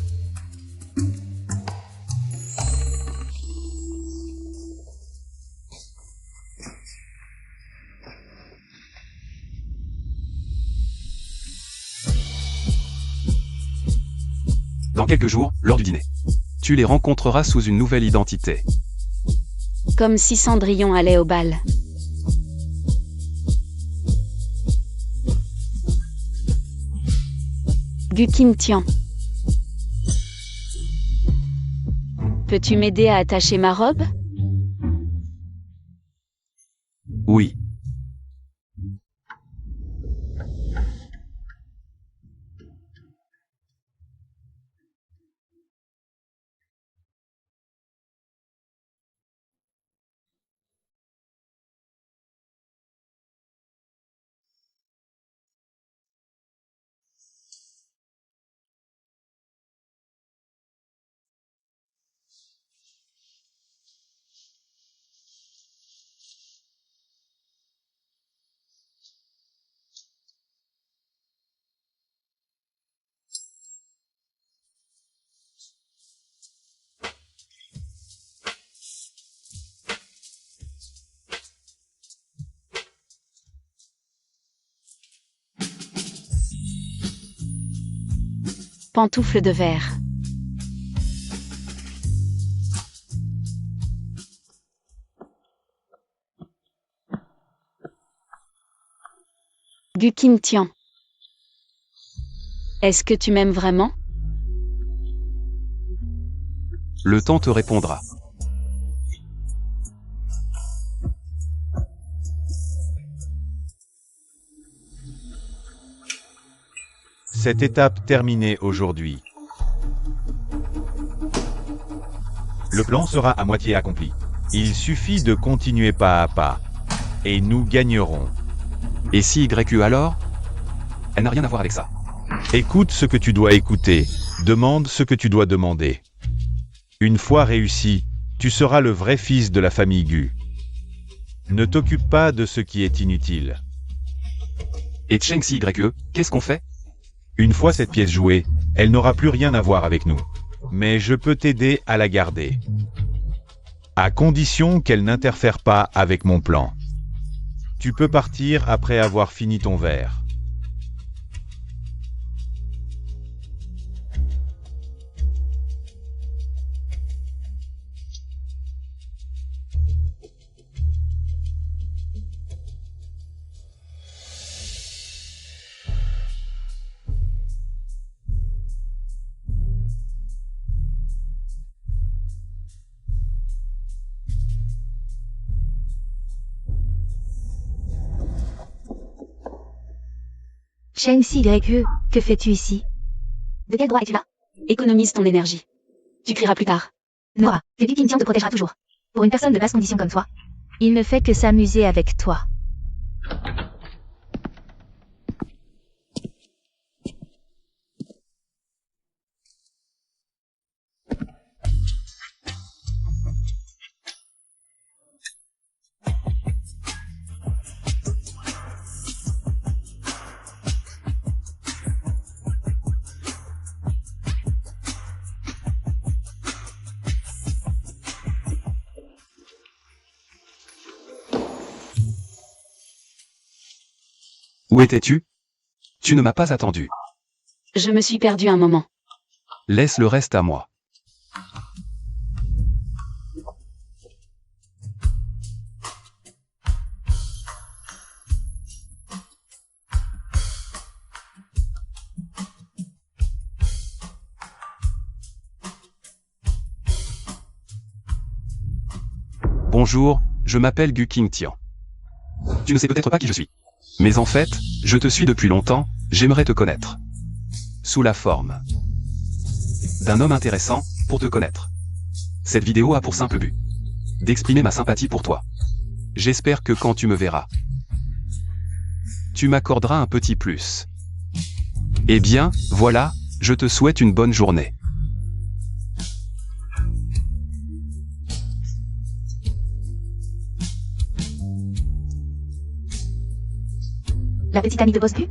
Dans quelques jours, lors du dîner. Tu les rencontreras sous une nouvelle identité. Comme si Cendrillon allait au bal. Gu Qingtian. Peux-tu m'aider à attacher ma robe? Oui. Pantoufle de verre. Gu Qingtian. Est-ce que tu m'aimes vraiment? Le temps te répondra. Cette étape terminée aujourd'hui. Le plan sera à moitié accompli. Il suffit de continuer pas à pas. Et nous gagnerons. Et si YE alors? Elle n'a rien à voir avec ça. Écoute ce que tu dois écouter. Demande ce que tu dois demander. Une fois réussi, tu seras le vrai fils de la famille Gu. Ne t'occupe pas de ce qui est inutile. Et Cheng si YE, qu'est-ce qu'on fait? Une fois cette pièce jouée, elle n'aura plus rien à voir avec nous. Mais je peux t'aider à la garder. À condition qu'elle n'interfère pas avec mon plan. Tu peux partir après avoir fini ton verre. Cheng Si YE, que fais-tu ici? De quel droit es-tu là? Économise ton énergie. Tu crieras plus tard. Nora, le duc Qingtian te protégera toujours. Pour une personne de basse condition comme toi. Il ne fait que s'amuser avec toi. Où étais-tu? Tu ne m'as pas attendu. Je me suis perdu un moment. Laisse le reste à moi. Bonjour, je m'appelle Gu Qingtian. Tu ne sais peut-être pas qui je suis. Mais en fait, je te suis depuis longtemps, j'aimerais te connaître. Sous la forme d'un homme intéressant, pour te connaître. Cette vidéo a pour simple but d'exprimer ma sympathie pour toi. J'espère que quand tu me verras, tu m'accorderas un petit plus. Eh bien, voilà, je te souhaite une bonne journée. La petite amie de Boss Gu?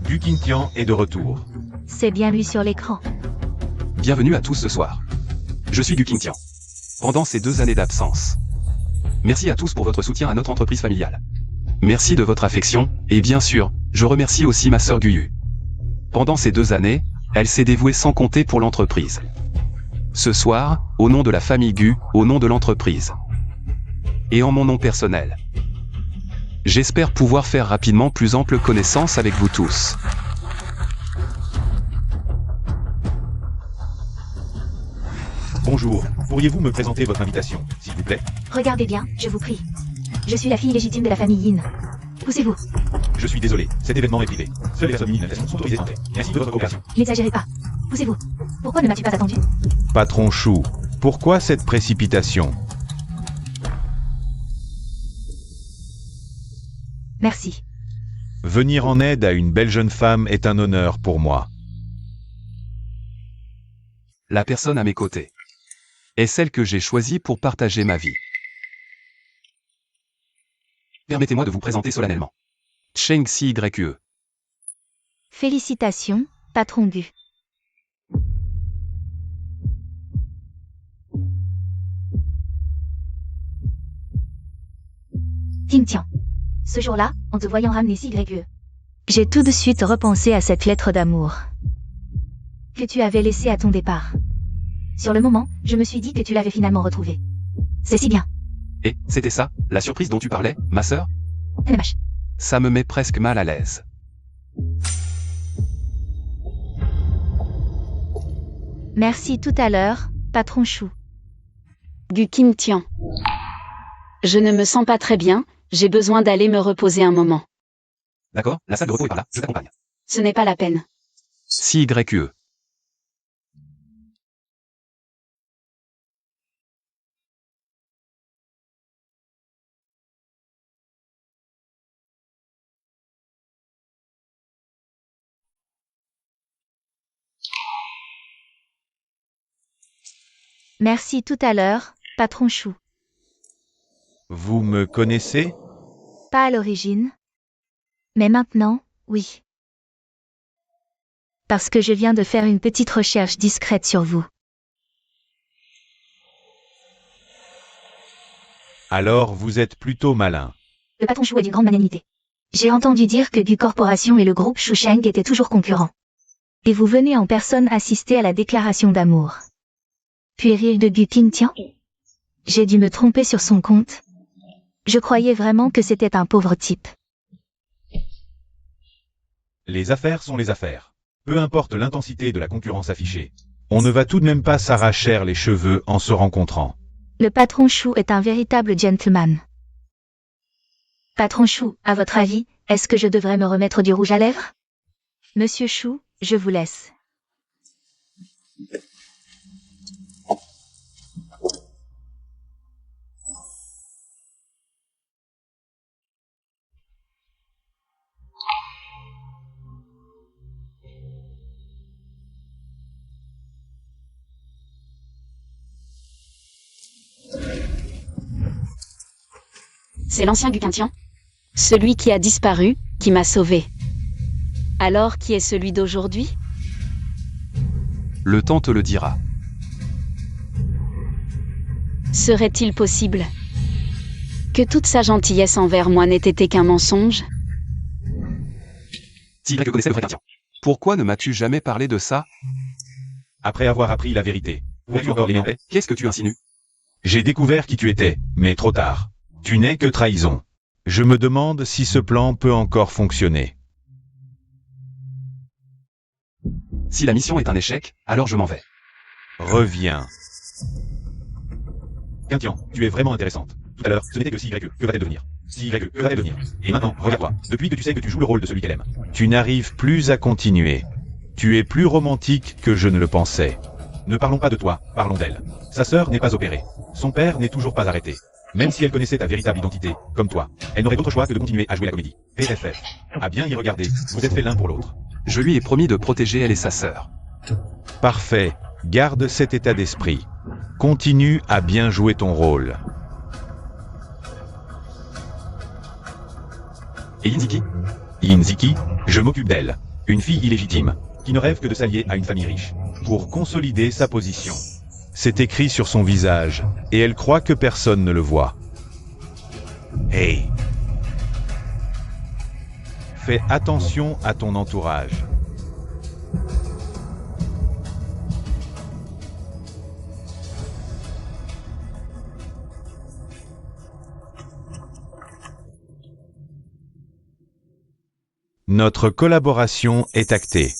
Gu Qingtian est de retour. C'est bien lui sur l'écran. Bienvenue à tous ce soir. Je suis Gu Qingtian. Pendant ces 2 années d'absence. Merci à tous pour votre soutien à notre entreprise familiale. Merci de votre affection, et bien sûr, je remercie aussi ma sœur Guyu. Pendant ces 2 années, elle s'est dévouée sans compter pour l'entreprise. Ce soir, au nom de la famille Gu, au nom de l'entreprise. Et en mon nom personnel. J'espère pouvoir faire rapidement plus ample connaissance avec vous tous. Bonjour, pourriez-vous me présenter votre invitation, s'il vous plaît? Regardez bien, je vous prie. Je suis la fille légitime de la famille Yin. Poussez-vous. Je suis désolé, cet événement est privé. Seules les personnes Yin sont autorisées à entrer. Merci de votre coopération. N'exagérez pas. Poussez-vous. Pourquoi ne m'as-tu pas attendu? Patron Chou, pourquoi cette précipitation? Merci. Venir en aide à une belle jeune femme est un honneur pour moi. La personne à mes côtés est celle que j'ai choisie pour partager ma vie. Permettez-moi de vous présenter solennellement. Cheng Si YE. Félicitations, patron Gu. Qingtian. Ce jour-là, en te voyant ramener YE, j'ai tout de suite repensé à cette lettre d'amour que tu avais laissée à ton départ. Sur le moment, je me suis dit que tu l'avais finalement retrouvée. C'est si bien. Et, c'était ça, la surprise dont tu parlais, ma sœur? LMH. Ça me met presque mal à l'aise. Merci tout à l'heure, patron Chou. Gu Qingtian. Je ne me sens pas très bien, j'ai besoin d'aller me reposer un moment. D'accord, la salle de repos est par là, je t'accompagne. Ce n'est pas la peine. Si YE. Merci tout à l'heure, patron Chou. Vous me connaissez? Pas à l'origine. Mais maintenant, oui. Parce que je viens de faire une petite recherche discrète sur vous. Alors vous êtes plutôt malin. Le patron Chou est d'une grande magnanimité. J'ai entendu dire que Gu Corporation et le groupe Shusheng étaient toujours concurrents. Et vous venez en personne assister à la déclaration d'amour. Puis rire de Gu Qingtian? J'ai dû me tromper sur son compte. Je croyais vraiment que c'était un pauvre type. Les affaires sont les affaires. Peu importe l'intensité de la concurrence affichée. On ne va tout de même pas s'arracher les cheveux en se rencontrant. Le patron Chou est un véritable gentleman. Patron Chou, à votre avis, est-ce que je devrais me remettre du rouge à lèvres? Monsieur Chou, je vous laisse. C'est l'ancien Gu Qingtian. Celui qui a disparu, qui m'a sauvé. Alors qui est celui d'aujourd'hui? Le temps te le dira. Serait-il possible que toute sa gentillesse envers moi n'ait été qu'un mensonge? Si que connaissait le vrai Qingtian. Pourquoi ne m'as-tu jamais parlé de ça? Après avoir appris la vérité, pourrais-tu encore l'ignorer? Qu'est-ce que tu insinues? J'ai découvert qui tu étais, mais trop tard. Tu n'es que trahison. Je me demande si ce plan peut encore fonctionner. Si la mission est un échec, alors je m'en vais. Reviens. Qingtian, tu es vraiment intéressante. Tout à l'heure, ce n'était que si que va-t-elle devenir? Si que va-t-elle devenir? Et maintenant, regarde-toi, depuis que tu sais que tu joues le rôle de celui qu'elle aime. Tu n'arrives plus à continuer. Tu es plus romantique que je ne le pensais. Ne parlons pas de toi, parlons d'elle. Sa sœur n'est pas opérée. Son père n'est toujours pas arrêté. Même si elle connaissait ta véritable identité, comme toi, elle n'aurait d'autre choix que de continuer à jouer la comédie. PFF. À bien y regarder, vous êtes faits l'un pour l'autre. Je lui ai promis de protéger elle et sa sœur. Parfait. Garde cet état d'esprit. Continue à bien jouer ton rôle. Et Inziki? Inziki, je m'occupe d'elle. Une fille illégitime, qui ne rêve que de s'allier à une famille riche, pour consolider sa position. C'est écrit sur son visage, et elle croit que personne ne le voit. Hey! Fais attention à ton entourage. Notre collaboration est actée.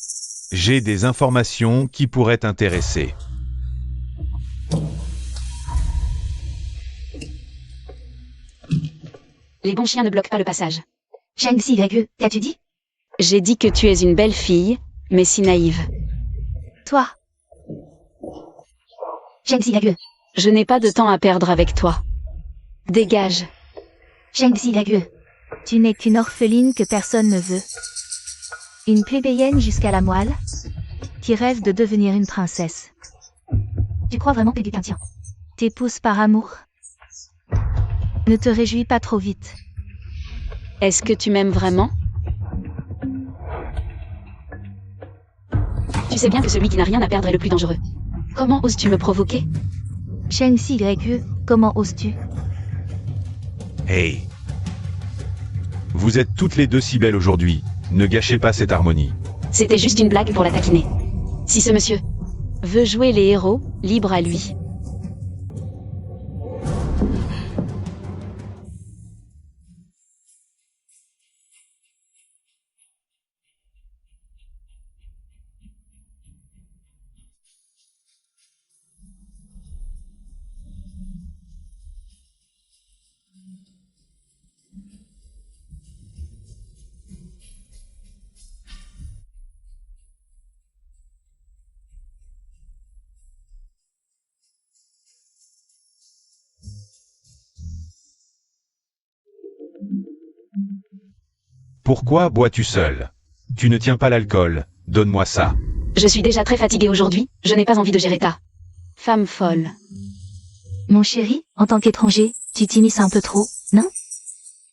J'ai des informations qui pourraient t'intéresser. Les bons chiens ne bloquent pas le passage. Shang Xi, qu'as-tu dit? J'ai dit que tu es une belle fille, mais si naïve. Toi. Shang Xi, Je n'ai pas de temps à perdre avec toi. Dégage. Shang Xi, tu n'es qu'une orpheline que personne ne veut. Une plébéienne jusqu'à la moelle, qui rêve de devenir une princesse. Tu crois vraiment que Gu Qingtian t'épouse par amour? Ne te réjouis pas trop vite. Est-ce que tu m'aimes vraiment? Tu sais bien que celui qui n'a rien à perdre est le plus dangereux. Comment oses-tu me provoquer? Shang Xi, comment oses-tu? Hey! Vous êtes toutes les deux si belles aujourd'hui. Ne gâchez pas cette harmonie. C'était juste une blague pour la taquiner. Si ce monsieur veut jouer les héros, libre à lui. Pourquoi bois-tu seul? Tu ne tiens pas l'alcool, donne-moi ça. Je suis déjà très fatiguée aujourd'hui, je n'ai pas envie de gérer ta Femme folle. Mon chéri, en tant qu'étranger, tu t'immisces un peu trop, non?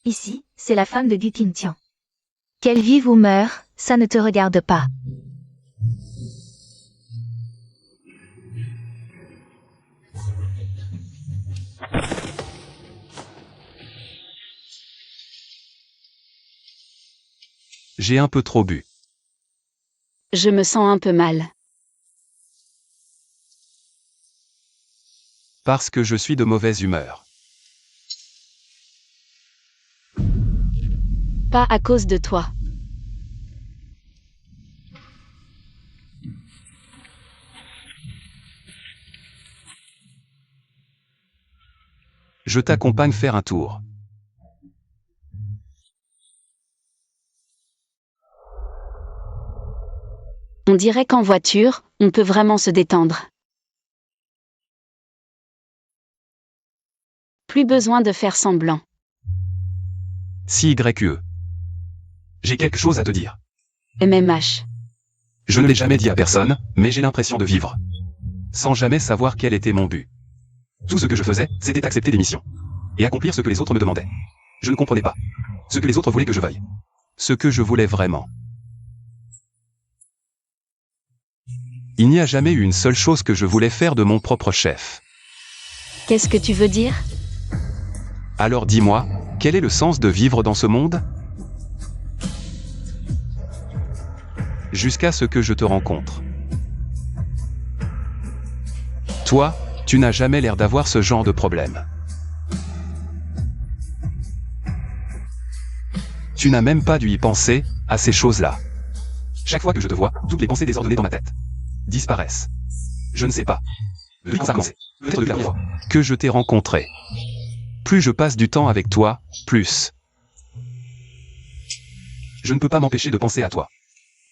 Ici, c'est la femme de Gu Qingtian. Qu'elle vive ou meure, ça ne te regarde pas. J'ai un peu trop bu. Je me sens un peu mal. Parce que je suis de mauvaise humeur. Pas à cause de toi. Je t'accompagne faire un tour. On dirait qu'en voiture, on peut vraiment se détendre. Plus besoin de faire semblant. Si YE. J'ai quelque chose à te dire. MMH. Je ne l'ai jamais dit à personne, mais j'ai l'impression de vivre. Sans jamais savoir quel était mon but. Tout ce que je faisais, c'était accepter des missions. Et accomplir ce que les autres me demandaient. Je ne comprenais pas. Ce que les autres voulaient que je veuille. Ce que je voulais vraiment. Il n'y a jamais eu une seule chose que je voulais faire de mon propre chef. Qu'est-ce que tu veux dire? Alors dis-moi, quel est le sens de vivre dans ce monde? Jusqu'à ce que je te rencontre. Toi, tu n'as jamais l'air d'avoir ce genre de problème. Tu n'as même pas dû y penser, à ces choses-là. Chaque fois que je te vois, toutes les pensées désordonnées dans ma tête disparaissent. Je ne sais pas. Depuis quand ça a commencé? Peut-être depuis la première fois que je t'ai rencontré. Plus je passe du temps avec toi, plus. Je ne peux pas m'empêcher de penser à toi.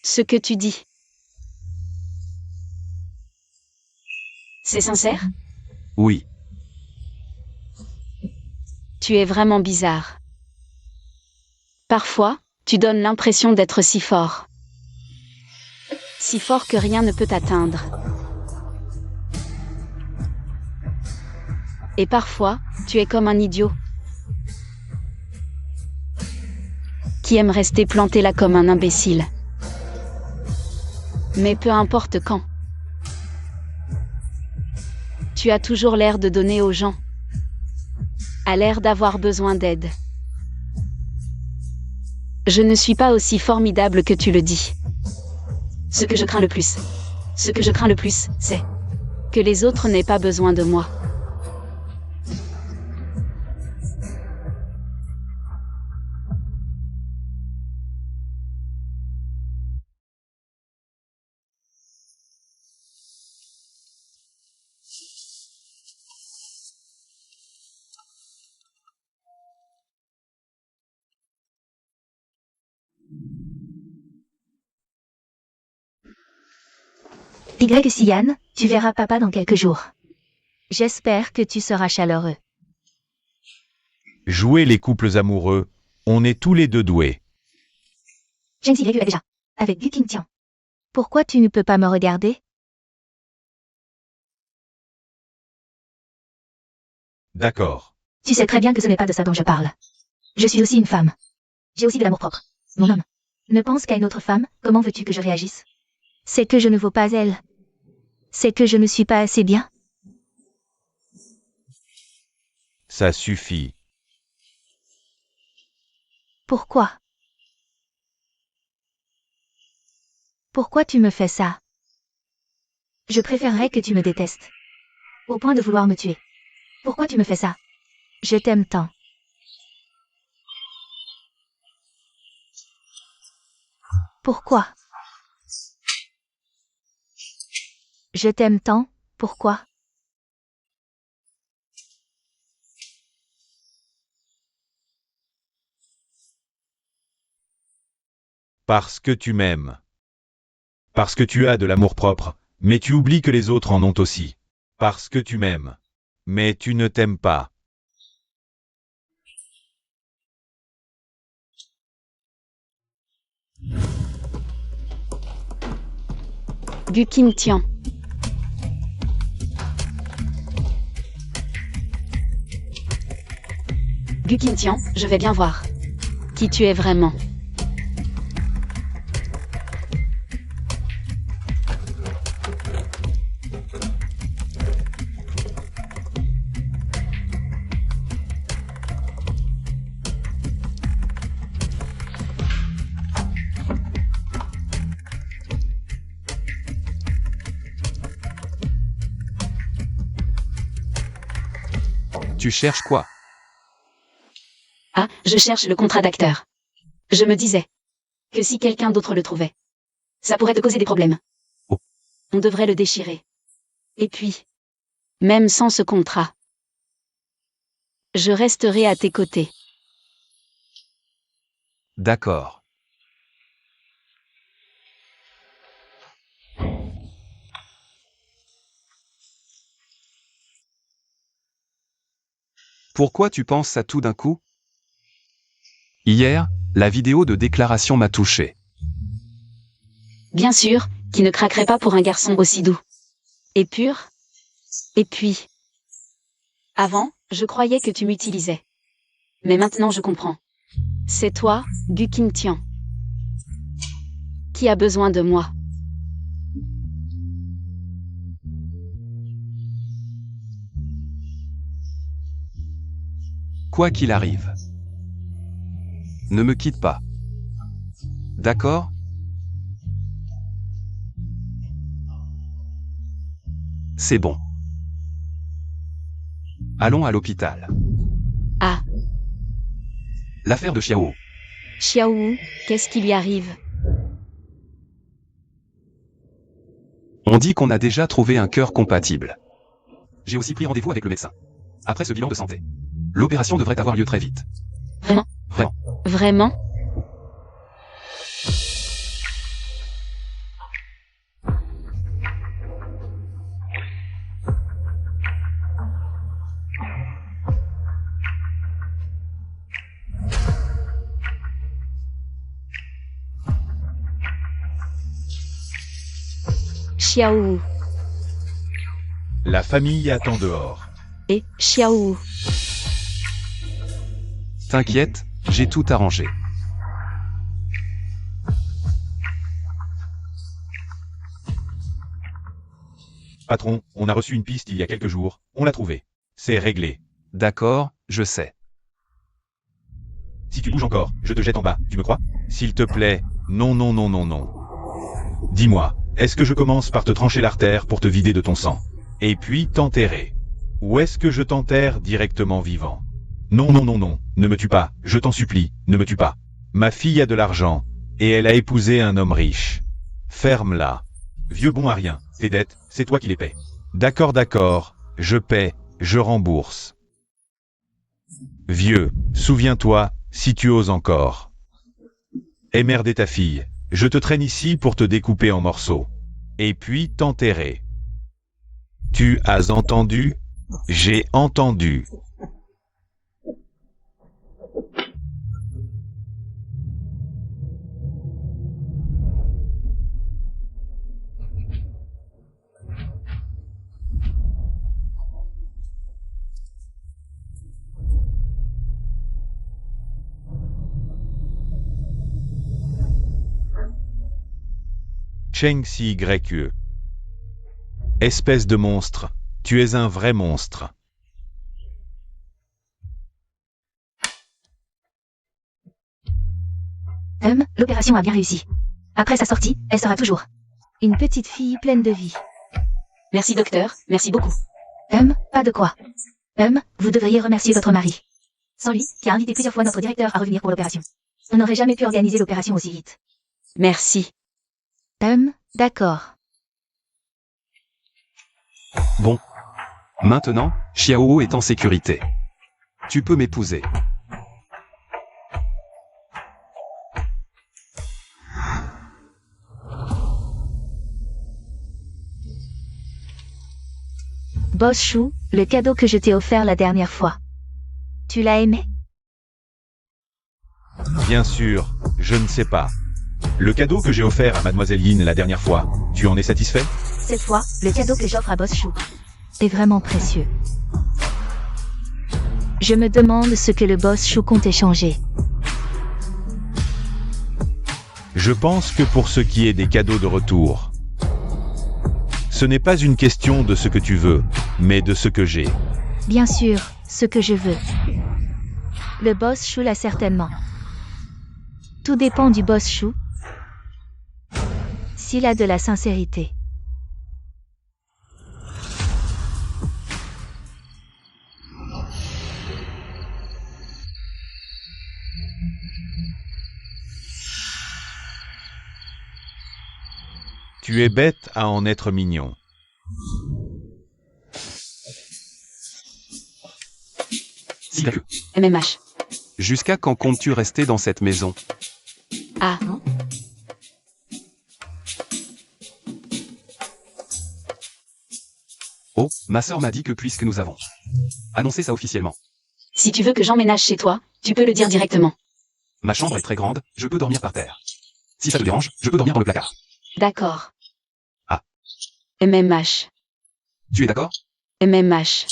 Ce que tu dis. C'est sincère? Oui. Tu es vraiment bizarre. Parfois, tu donnes l'impression d'être si fort. Si fort que rien ne peut t'atteindre. Et parfois, tu es comme un idiot. Qui aime rester planté là comme un imbécile. Mais peu importe quand. Tu as toujours l'air de donner aux gens. A l'air d'avoir besoin d'aide. Je ne suis pas aussi formidable que tu le dis. Ce que je crains le plus, c'est que les autres n'aient pas besoin de moi. Sian, tu verras papa dans quelques jours. J'espère que tu seras chaleureux. Jouer les couples amoureux, on est tous les deux doués. Zheng Xi déjà. Avec Gu Qingtian. Pourquoi tu ne peux pas me regarder? D'accord. Tu sais très bien que ce n'est pas de ça dont je parle. Je suis aussi une femme. J'ai aussi de l'amour-propre. Mon homme ne pense qu'à une autre femme, comment veux-tu que je réagisse? C'est que je ne vaux pas elle. C'est que je ne suis pas assez bien. Ça suffit. Pourquoi? Pourquoi tu me fais ça? Je préférerais que tu me détestes. Au point de vouloir me tuer. Pourquoi tu me fais ça? Je t'aime tant. Pourquoi? Je t'aime tant, pourquoi? Parce que tu m'aimes. Parce que tu as de l'amour-propre, mais tu oublies que les autres en ont aussi. Parce que tu m'aimes. Mais tu ne t'aimes pas. Gu Qingtian. Gu Qingtian, je vais bien voir qui tu es vraiment. Tu cherches quoi? Ah, je cherche le contrat d'acteur. Je me disais que si quelqu'un d'autre le trouvait, ça pourrait te causer des problèmes. Oh. On devrait le déchirer. Et puis, même sans ce contrat, je resterai à tes côtés. D'accord. Pourquoi tu penses ça tout d'un coup? Hier, la vidéo de déclaration m'a touché. Bien sûr, qui ne craquerait pas pour un garçon aussi doux et pur. Et puis, avant, je croyais que tu m'utilisais. Mais maintenant je comprends. C'est toi, Gu Qingtian, qui a besoin de moi. Quoi qu'il arrive, ne me quitte pas. D'accord? C'est bon. Allons à l'hôpital. Ah, L'affaire de Xiao. Xiaowu, qu'est-ce qui lui arrive? On dit qu'on a déjà trouvé un cœur compatible. J'ai aussi pris rendez-vous avec le médecin. Après ce bilan de santé, l'opération devrait avoir lieu très vite. Vraiment? Vraiment. Vraiment? Xiaowu La famille attend dehors. et Xiaowu. T'inquiète, j'ai tout arrangé. Patron, on a reçu une piste il y a quelques jours, on l'a trouvée. C'est réglé. D'accord, je sais. Si tu bouges encore, je te jette en bas, tu me crois? S'il te plaît, non non non non non. Dis-moi, est-ce que je commence par te trancher l'artère pour te vider de ton sang? Et puis t'enterrer? Ou est-ce que je t'enterre directement vivant? Non non non non, ne me tue pas, je t'en supplie, ne me tue pas. Ma fille a de l'argent, et elle a épousé un homme riche. Ferme-la. Vieux bon à rien, tes dettes, c'est toi qui les paies. D'accord d'accord, je paie, je rembourse. Vieux, souviens-toi, si tu oses encore. Emmerder ta fille, je te traîne ici pour te découper en morceaux. Et puis t'enterrer. Tu as entendu? J'ai entendu. Cheng Si YE. Espèce de monstre, tu es un vrai monstre. L'opération a bien réussi. Après sa sortie, elle sera toujours une petite fille pleine de vie. Merci docteur, merci beaucoup. Pas de quoi. Vous devriez remercier votre mari. Sans lui, qui a invité plusieurs fois notre directeur à revenir pour l'opération. On n'aurait jamais pu organiser l'opération aussi vite. Merci. D'accord. Bon. Maintenant, Xiao est en sécurité. Tu peux m'épouser. Boss Chou, le cadeau que je t'ai offert la dernière fois. Tu l'as aimé? Bien sûr, je ne sais pas. Le cadeau que j'ai offert à Mademoiselle Yin la dernière fois, tu en es satisfait? Cette fois, le cadeau que j'offre à Boss Chou est vraiment précieux. Je me demande ce que le boss Chou compte échanger. Je pense que pour ce qui est des cadeaux de retour, ce n'est pas une question de ce que tu veux, mais de ce que j'ai. Bien sûr, ce que je veux. Le boss Chou l'a certainement. Tout dépend du boss Chou. S'il a de la sincérité. Tu es bête à en être mignon. Sigaku. MMH. Jusqu'à quand comptes-tu rester dans cette maison? Ah, Oh, ma sœur m'a dit que puisque nous avons annoncé ça officiellement, si tu veux que j'emménage chez toi, tu peux le dire directement. ma chambre est très grande, je peux dormir par terre. Si ça te dérange, je peux dormir dans le placard. D'accord. Ah. MMH. Tu es d'accord? MMH.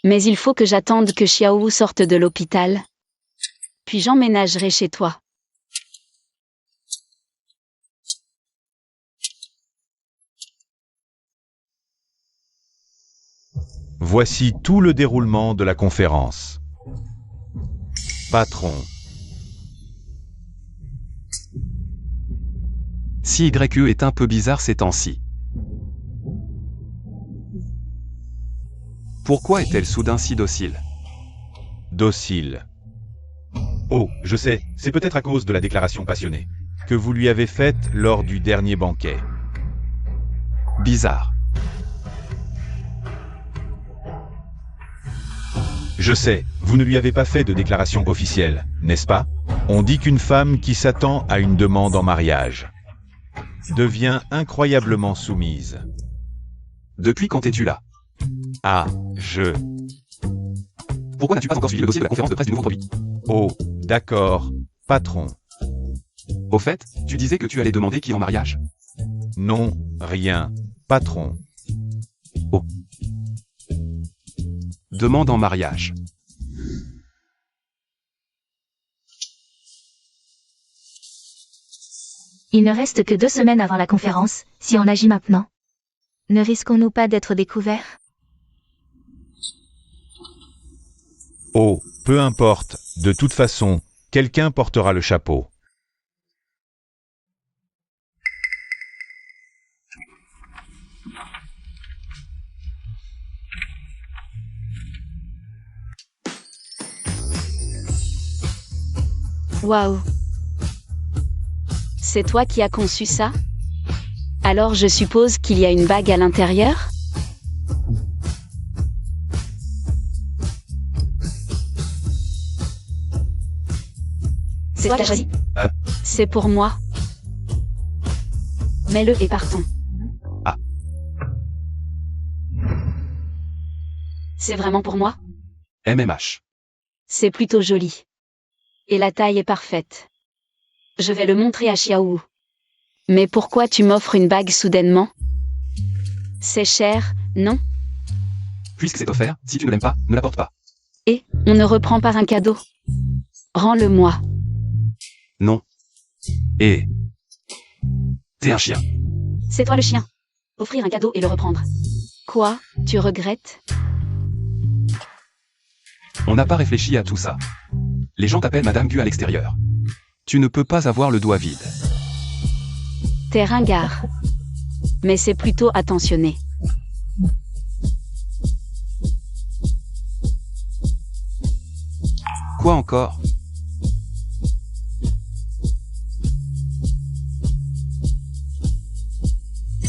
Mais il faut que j'attende que Xiaowu sorte de l'hôpital. Puis j'emménagerai chez toi. Voici tout le déroulement de la conférence. Patron. Si YE est un peu bizarre ces temps-ci. Pourquoi est-elle soudain si docile? Docile. Oh, je sais, c'est peut-être à cause de la déclaration passionnée que vous lui avez faite lors du dernier banquet. Bizarre. Je sais, vous ne lui avez pas fait de déclaration officielle, n'est-ce pas? On dit qu'une femme qui s'attend à une demande en mariage devient incroyablement soumise. Depuis quand es-tu là? Ah, Pourquoi n'as-tu pas encore suivi le dossier de la conférence de presse du nouveau produit? Oh, d'accord, patron. Au fait, tu disais que tu allais demander qui en mariage? Non, rien, patron. Demande en mariage. Il ne reste que 2 semaines avant la conférence, si on agit maintenant. Ne risquons-nous pas d'être découverts? Oh, peu importe, de toute façon, quelqu'un portera le chapeau. Waouh. C'est toi qui as conçu ça? Alors je suppose qu'il y a une bague à l'intérieur? C'est toi qui as choisi? C'est pour moi. Mets-le et partons. Ah. C'est vraiment pour moi? MMH. C'est plutôt joli. Et la taille est parfaite. Je vais le montrer à Xiaowu. Mais pourquoi tu m'offres une bague soudainement? C'est cher, non? Puisque c'est offert, si tu ne l'aimes pas, ne la porte pas. Et, on ne reprend pas un cadeau. Rends-le-moi. Non. Et... T'es un chien. C'est toi le chien. Offrir un cadeau et le reprendre. Quoi, tu regrettes? On n'a pas réfléchi à tout ça. Les gens t'appellent Madame Gu à l'extérieur. Tu ne peux pas avoir le doigt vide. T'es ringard. Mais c'est plutôt attentionné. Quoi encore?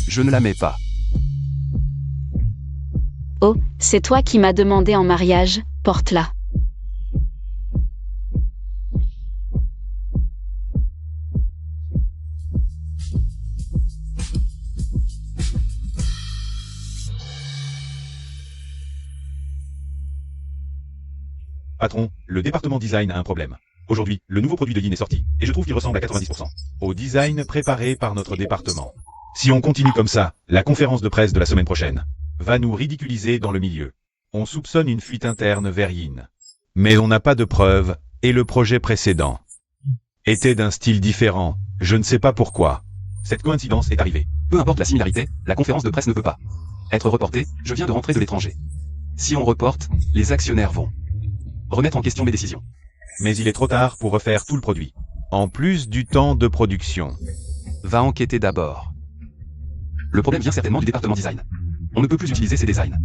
Je ne la mets pas. Oh, c'est toi qui m'as demandé en mariage, porte-la. Patron, le département design a un problème. Aujourd'hui, le nouveau produit de Yin est sorti, et je trouve qu'il ressemble à 90% au design préparé par notre département. Si on continue comme ça, la conférence de presse de la semaine prochaine va nous ridiculiser dans le milieu. On soupçonne une fuite interne vers Yin. Mais on n'a pas de preuves, et le projet précédent était d'un style différent, je ne sais pas pourquoi. Cette coïncidence est arrivée. Peu importe la similarité, la conférence de presse ne peut pas être reportée, je viens de rentrer de l'étranger. Si on reporte, les actionnaires vont remettre en question mes décisions. Mais il est trop tard pour refaire tout le produit. En plus du temps de production. Va enquêter d'abord. Le problème vient certainement du département design. On ne peut plus utiliser ces designs.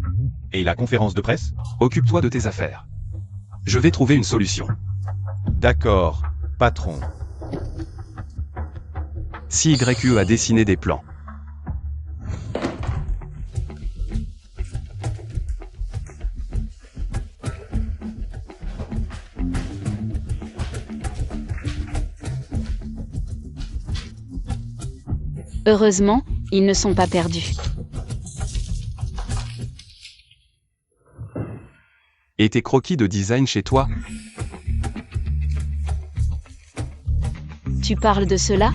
Et la conférence de presse? Occupe-toi de tes affaires. Je vais trouver une solution. D'accord, patron. Si YE a dessiné des plans. Heureusement, ils ne sont pas perdus. Et tes croquis de design chez toi? Tu parles de cela?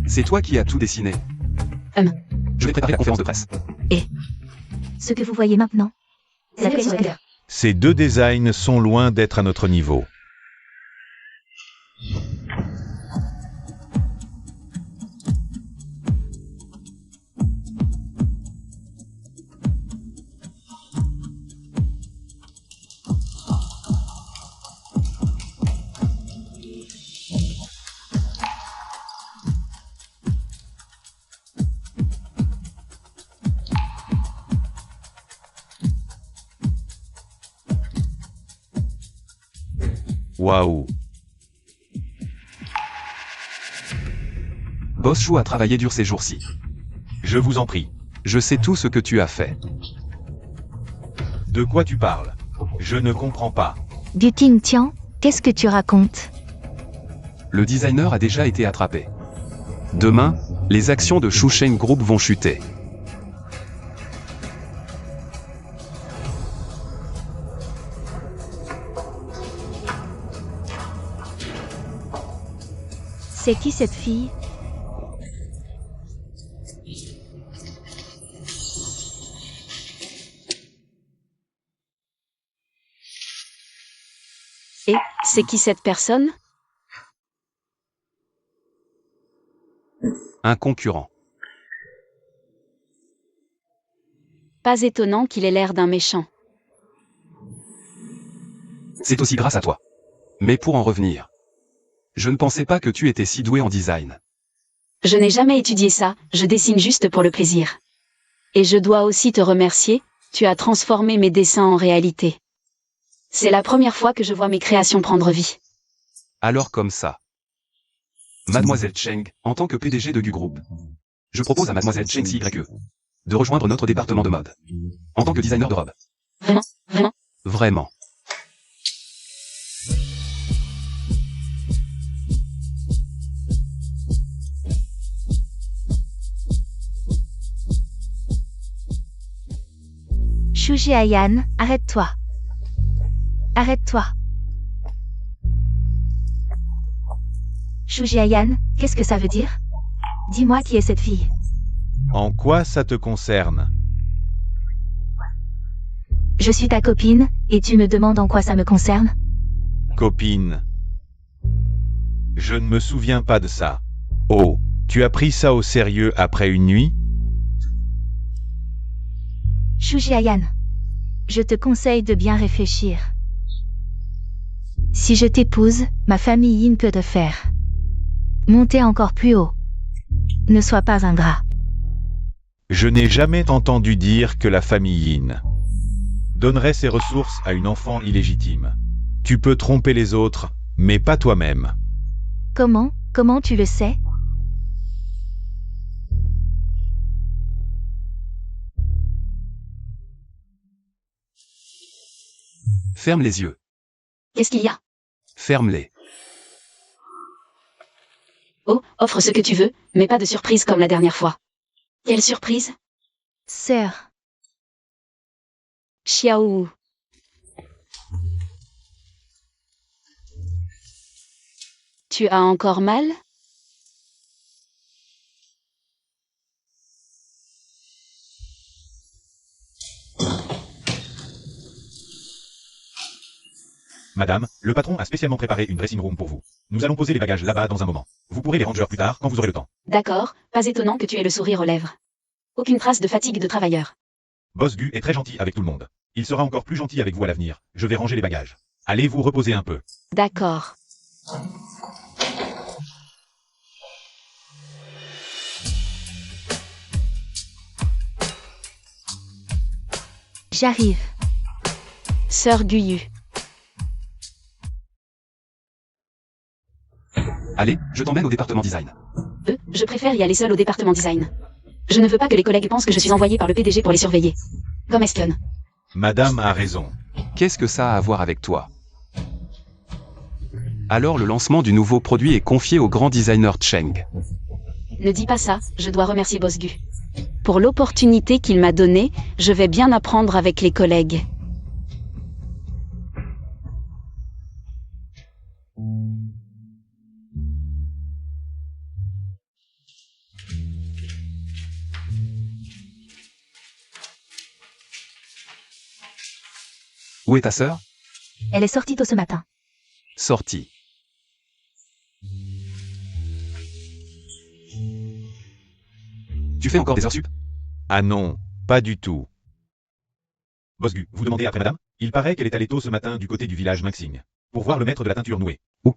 C'est toi qui as tout dessiné. Je vais préparer la conférence de presse. Ce que vous voyez maintenant, c'est la pièce sur Edgar. Ces deux designs sont loin d'être à notre niveau. Waouh. Boss Chou a travaillé dur ces jours-ci. Je vous en prie. Je sais tout ce que tu as fait. De quoi tu parles? Je ne comprends pas. Du Qingtian, qu'est-ce que tu racontes? Le designer a déjà été attrapé. Demain, les actions de Shusheng Group vont chuter. C'est qui cette fille? Et, c'est qui cette personne? Un concurrent. Pas étonnant qu'il ait l'air d'un méchant. C'est aussi grâce à toi. Mais pour en revenir. Je ne pensais pas que tu étais si doué en design. Je n'ai jamais étudié ça, je dessine juste pour le plaisir. Et je dois aussi te remercier, tu as transformé mes dessins en réalité. C'est la première fois que je vois mes créations prendre vie. Alors comme ça. Mademoiselle Cheng, en tant que PDG de Gu Group. Je propose à Mademoiselle Cheng CYE de rejoindre notre département de mode. En tant que designer de robe. Vraiment? Vraiment. Shuji Ayan, arrête-toi. Arrête-toi. Shuji Ayan, qu'est-ce que ça veut dire? Dis-moi qui est cette fille. En quoi ça te concerne? Je suis ta copine, et tu me demandes en quoi ça me concerne? Copine. Je ne me souviens pas de ça. Oh, tu as pris ça au sérieux après une nuit? Shuji Ayan. Je te conseille de bien réfléchir. Si je t'épouse, ma famille Yin peut te faire monter encore plus haut. Ne sois pas ingrat. Je n'ai jamais entendu dire que la famille Yin donnerait ses ressources à une enfant illégitime. Tu peux tromper les autres, mais pas toi-même. Comment tu le sais? Ferme les yeux. Qu'est-ce qu'il y a? Ferme-les. Oh, offre ce que tu veux, mais pas de surprise comme la dernière fois. Quelle surprise? Sœur. Xiao. Tu as encore mal? Madame, le patron a spécialement préparé une dressing room pour vous. Nous allons poser les bagages là-bas dans un moment. Vous pourrez les ranger plus tard quand vous aurez le temps. D'accord, pas étonnant que tu aies le sourire aux lèvres. Aucune trace de fatigue de travailleur. Boss Gu est très gentil avec tout le monde. Il sera encore plus gentil avec vous à l'avenir. Je vais ranger les bagages. Allez vous reposer un peu. D'accord. J'arrive. Sœur Guyu. Allez, je t'emmène au département design. Je préfère y aller seule au département design. Je ne veux pas que les collègues pensent que je suis envoyée par le PDG pour les surveiller. Comme espionne. Madame a raison. Qu'est-ce que ça a à voir avec toi? Alors le lancement du nouveau produit est confié au grand designer Cheng. Ne dis pas ça, je dois remercier Boss Gu. Pour l'opportunité qu'il m'a donnée, je vais bien apprendre avec les collègues. Où est ta sœur? Elle est sortie tôt ce matin. Sortie. Tu fais encore des heures sup? Ah non, pas du tout. Boss Gu, vous demandez après madame? Il paraît qu'elle est allée tôt ce matin du côté du village Minxing. Pour voir le maître de la teinture nouée. Où?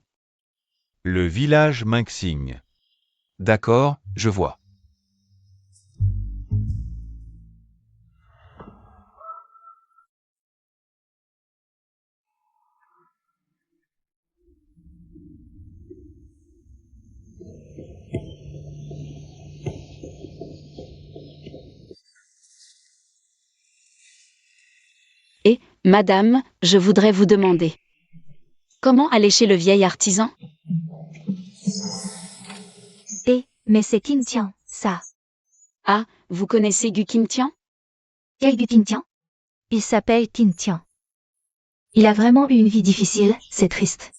Le village Minxing. D'accord, je vois. Madame, je voudrais vous demander. Comment aller chez le vieil artisan? Mais c'est Kim Tian, ça. Ah, vous connaissez Gu Kim Tian? Quel Gu Kim Tian? Il s'appelle Kim Tian. Il a vraiment eu une vie difficile, c'est triste.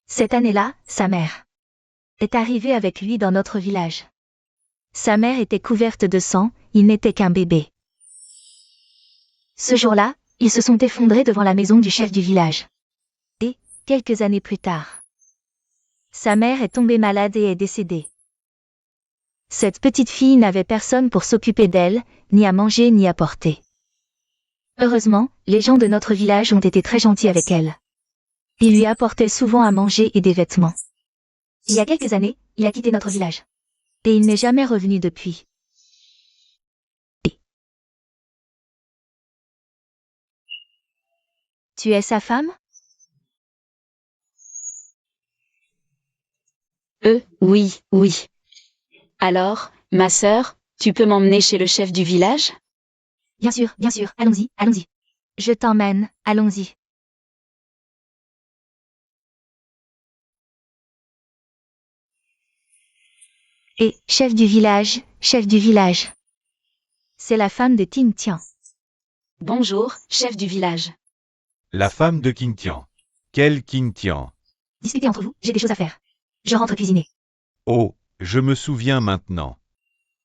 Cette année-là, sa mère est arrivée avec lui dans notre village. Sa mère était couverte de sang, il n'était qu'un bébé. Ce jour-là, ils se sont effondrés devant la maison du chef du village. Et, quelques années plus tard, sa mère est tombée malade et est décédée. Cette petite fille n'avait personne pour s'occuper d'elle, ni à manger ni à porter. Heureusement, les gens de notre village ont été très gentils avec elle. Ils lui apportaient souvent à manger et des vêtements. Il y a quelques années, il a quitté notre village. Et il n'est jamais revenu depuis. Tu es sa femme? Oui, oui. Alors, ma sœur, tu peux m'emmener chez le chef du village? Bien sûr, allons-y, allons-y. Je t'emmène, allons-y. Et, chef du village. C'est la femme de Kim Tian. Bonjour, chef du village. La femme de Kim Tian. Quel Kim Tian? Discutez entre vous, j'ai des choses à faire. Je rentre cuisiner. Oh, je me souviens maintenant.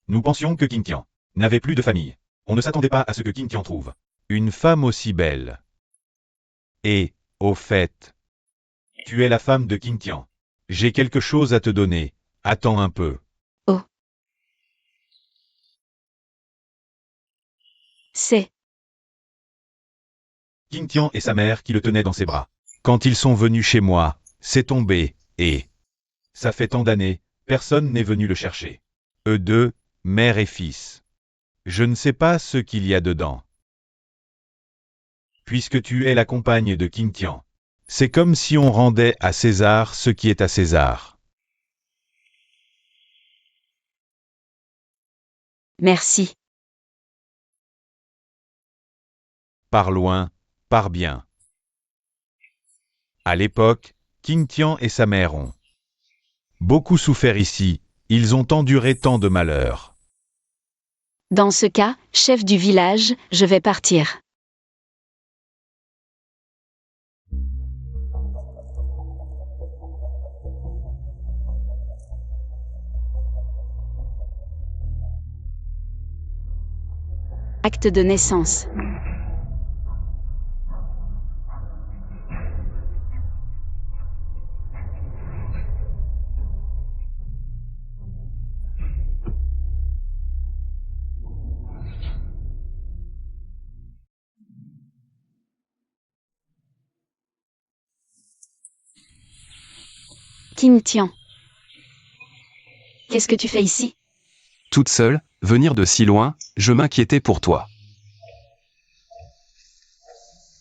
Nous pensions que Kim Tian n'avait plus de famille. On ne s'attendait pas à ce que Kim Tian trouve une femme aussi belle. Et, au fait, tu es la femme de Kim Tian. J'ai quelque chose à te donner. Attends un peu. Oh. C'est... Kim Tian et sa mère qui le tenaient dans ses bras. Quand ils sont venus chez moi, c'est tombé, et... Ça fait tant d'années, personne n'est venu le chercher. Eux deux, mère et fils. Je ne sais pas ce qu'il y a dedans. Puisque tu es la compagne de Kim Tian, c'est comme si on rendait à César ce qui est à César. Merci. Par loin, par bien. À l'époque, Kim Tian et sa mère ont beaucoup souffert ici, ils ont enduré tant de malheurs. Dans ce cas, chef du village, je vais partir. Acte de naissance. Kim Tian. Qu'est-ce que tu fais ici? Toute seule, venir de si loin, je m'inquiétais pour toi.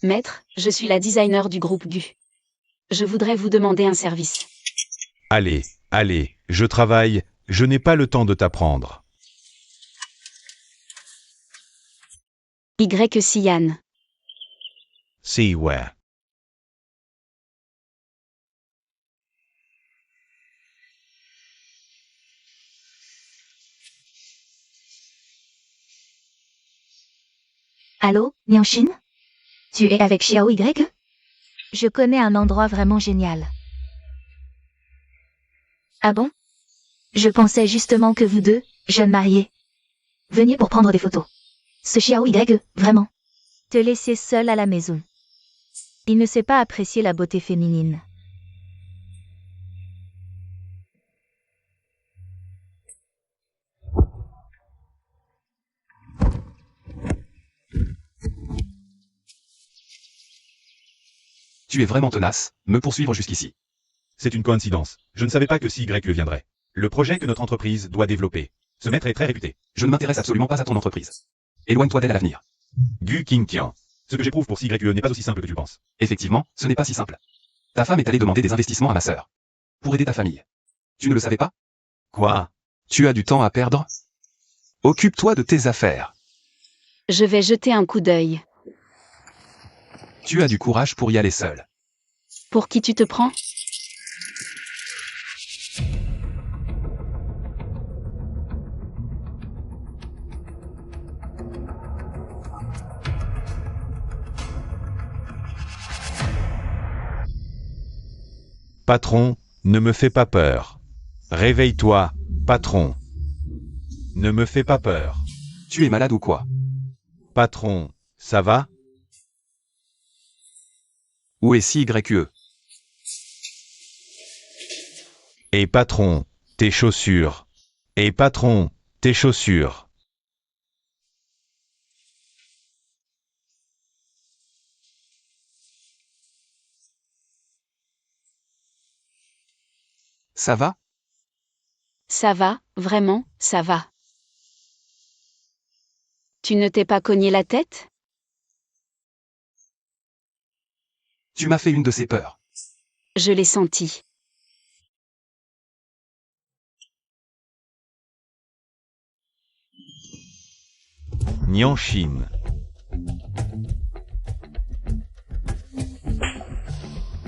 Maître, je suis la designer du groupe GU. Je voudrais vous demander un service. Allez, allez, je travaille, je n'ai pas le temps de t'apprendre. Y Sian. See where. Allô, Nianshin? Tu es avec Xiao Y? Je connais un endroit vraiment génial. Ah bon? Je pensais justement que vous deux, jeunes mariés, veniez pour prendre des photos. Ce Xiao Y, vraiment. Te laisser seul à la maison. Il ne sait pas apprécier la beauté féminine. Tu es vraiment tenace, me poursuivre jusqu'ici. C'est une coïncidence. Je ne savais pas que si Y viendrait. Le projet que notre entreprise doit développer. Ce maître est très réputé. Je ne m'intéresse absolument pas à ton entreprise. Éloigne-toi d'elle à l'avenir. Gu Qingtian. Ce que j'éprouve pour YE n'est pas aussi simple que tu penses. Effectivement, ce n'est pas si simple. Ta femme est allée demander des investissements à ma sœur. Pour aider ta famille. Tu ne le savais pas? Quoi? Tu as du temps à perdre? Occupe-toi de tes affaires. Je vais jeter un coup d'œil. Tu as du courage pour y aller seul. Pour qui tu te prends? Patron, ne me fais pas peur. Réveille-toi, patron. Ne me fais pas peur. Tu es malade ou quoi? Patron, ça va? Où est YE? Et patron, tes chaussures. Et patron, tes chaussures. Ça va? Ça va, vraiment, ça va. Tu ne t'es pas cogné la tête? Tu m'as fait une de ces peurs. Je l'ai senti. Nianshin.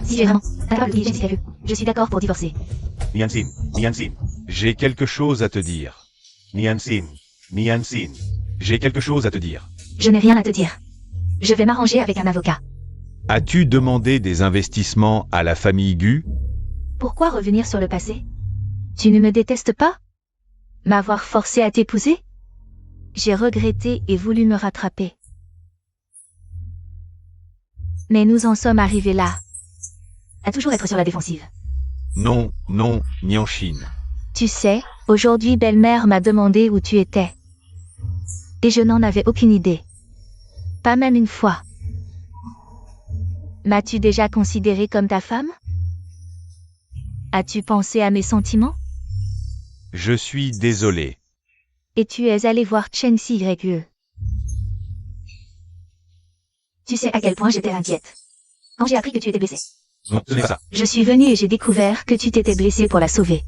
Si j'ai vraiment, incapable de diriger si t'as vu. Je suis d'accord pour divorcer. Niansin, Niansin, J'ai quelque chose à te dire. Niansin, Niansin. J'ai quelque chose à te dire. Je n'ai rien à te dire. Je vais m'arranger avec un avocat. As-tu demandé des investissements à la famille Gu? Pourquoi revenir sur le passé? Tu ne me détestes pas? M'avoir forcé à t'épouser? J'ai regretté et voulu me rattraper. Mais nous en sommes arrivés là. À toujours être sur la défensive. Non, non, Nianshin. Tu sais, aujourd'hui belle-mère m'a demandé où tu étais. Et je n'en avais aucune idée. Pas même une fois. M'as-tu déjà considéré comme ta femme? As-tu pensé à mes sentiments? Je suis désolé. Et tu es allé voir Chen Xiyue. Tu sais à quel point j'étais inquiète. Quand j'ai appris que tu étais blessé. Non, ce n'est pas ça. Je suis venue et j'ai découvert que tu t'étais blessé pour la sauver.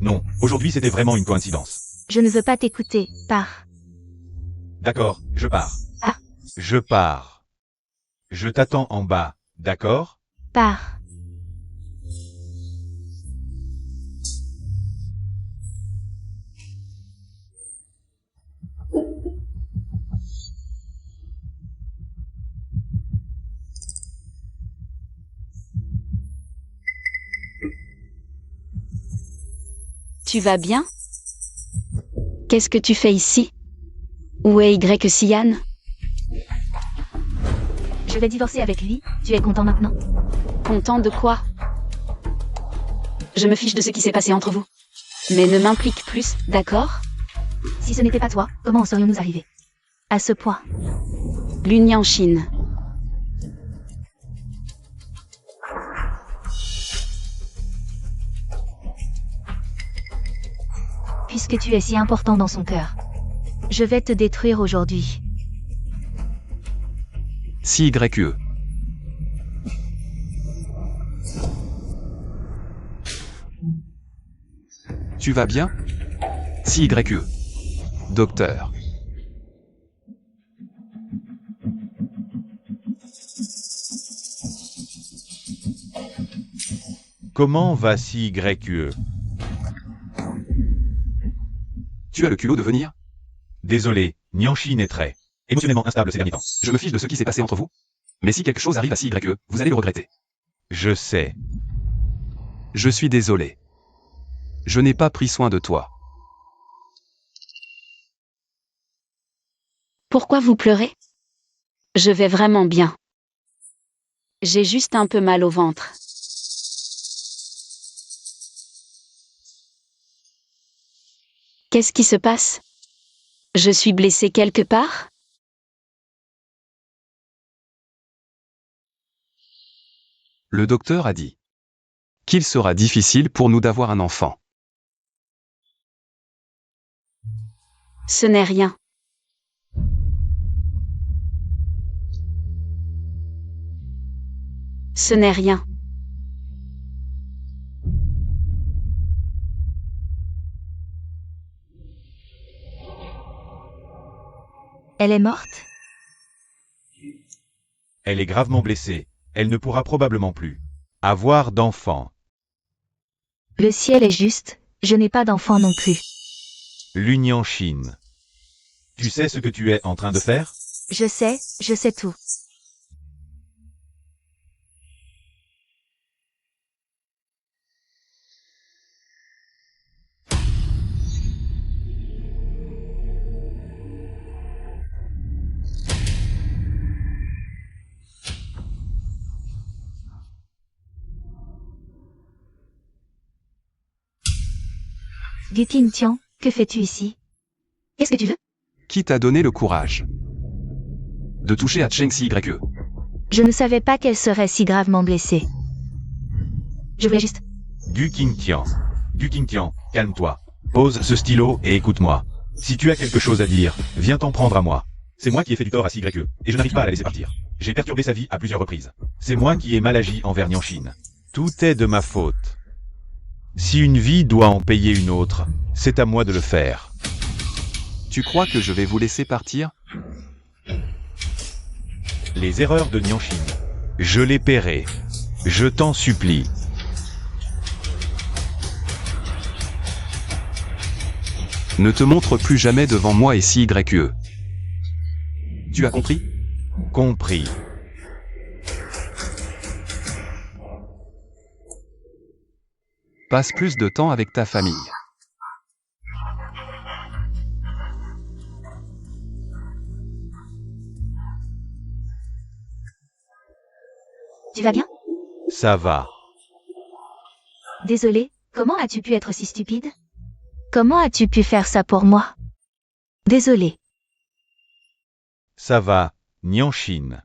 Non, aujourd'hui c'était vraiment une coïncidence. Je ne veux pas t'écouter, pars. D'accord, je pars. Ah. Je pars. Je t'attends en bas, d'accord? Pars. Tu vas bien? Qu'est-ce que tu fais ici? Où est Y Sian? Je vais divorcer avec lui. Tu es content maintenant? Content de quoi? Je me fiche de ce qui s'est passé entre vous. Mais ne m'implique plus, d'accord? Si ce n'était pas toi, comment en serions-nous arrivés? À ce point. L'Union Chine. puisque tu es si important dans son cœur. Je vais te détruire aujourd'hui. CYE. Tu vas bien? CYE. Docteur. Comment va CYE? Tu as le culot de venir? Désolé, Nianchin est très émotionnellement instable ces derniers temps. Je me fiche de ce qui s'est passé entre vous. Mais si quelque chose arrive à CYE, vous allez le regretter. Je sais. Je suis désolé. Je n'ai pas pris soin de toi. Pourquoi vous pleurez? Je vais vraiment bien. J'ai juste un peu mal au ventre. Qu'est-ce qui se passe? Je suis blessée quelque part? Le docteur a dit qu'il sera difficile pour nous d'avoir un enfant. Ce n'est rien. Ce n'est rien. Elle est morte? Elle est gravement blessée. Elle ne pourra probablement plus avoir d'enfant. Le ciel est juste, je n'ai pas d'enfant non plus. L'Unianchin. Tu sais ce que tu es en train de faire? Je sais tout. Du Qingtian, que fais-tu ici? Qu'est-ce que tu veux? Qui t'a donné le courage de toucher à Cheng CYE? Je ne savais pas qu'elle serait si gravement blessée. Je voulais juste... Du Qingtian, calme-toi. Pose ce stylo et écoute-moi. Si tu as quelque chose à dire, viens t'en prendre à moi. C'est moi qui ai fait du tort à CYE, et je n'arrive pas à la laisser partir. J'ai perturbé sa vie à plusieurs reprises. C'est moi qui ai mal agi envers Nianchin. Tout est de ma faute. Si une vie doit en payer une autre, c'est à moi de le faire. Tu crois que je vais vous laisser partir? Les erreurs de Nianchin, je les paierai. Je t'en supplie. Ne te montre plus jamais devant moi et CYE. Tu as compris? Compris. Passe plus de temps avec ta famille. Tu vas bien? Ça va. Désolé, comment as-tu pu être si stupide? Comment as-tu pu faire ça pour moi? Désolé. Ça va, Nianchin.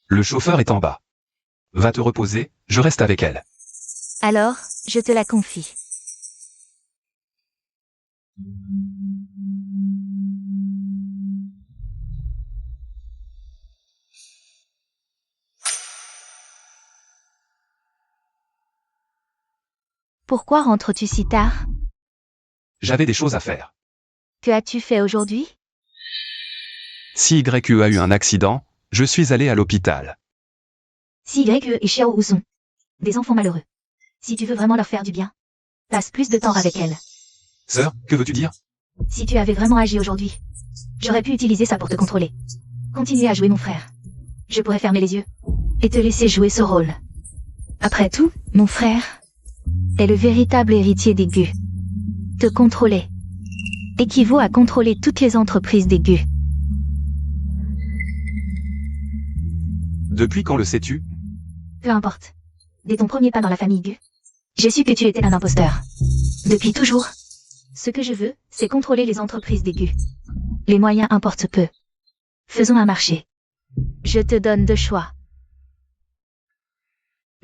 Le chauffeur est en bas. Va te reposer, je reste avec elle. Alors, je te la confie. Pourquoi rentres-tu si tard? J'avais des choses à faire. Que as-tu fait aujourd'hui? CYE a eu un accident, je suis allé à l'hôpital. CYE et Xiao Wu sont des enfants malheureux. Si tu veux vraiment leur faire du bien, passe plus de temps avec elles. Sœur, que veux-tu dire? Si tu avais vraiment agi aujourd'hui, j'aurais pu utiliser ça pour te contrôler. Continuer à jouer mon frère. Je pourrais fermer les yeux et te laisser jouer ce rôle. Après tout, mon frère est le véritable héritier des Gu. Te contrôler équivaut à contrôler toutes les entreprises des Gu. Depuis quand le sais-tu? Peu importe. Dès ton premier pas dans la famille Gu, j'ai su que tu étais un imposteur. Depuis toujours. Ce que je veux, c'est contrôler les entreprises des Gu. Les moyens importent peu. Faisons un marché. Je te donne deux choix.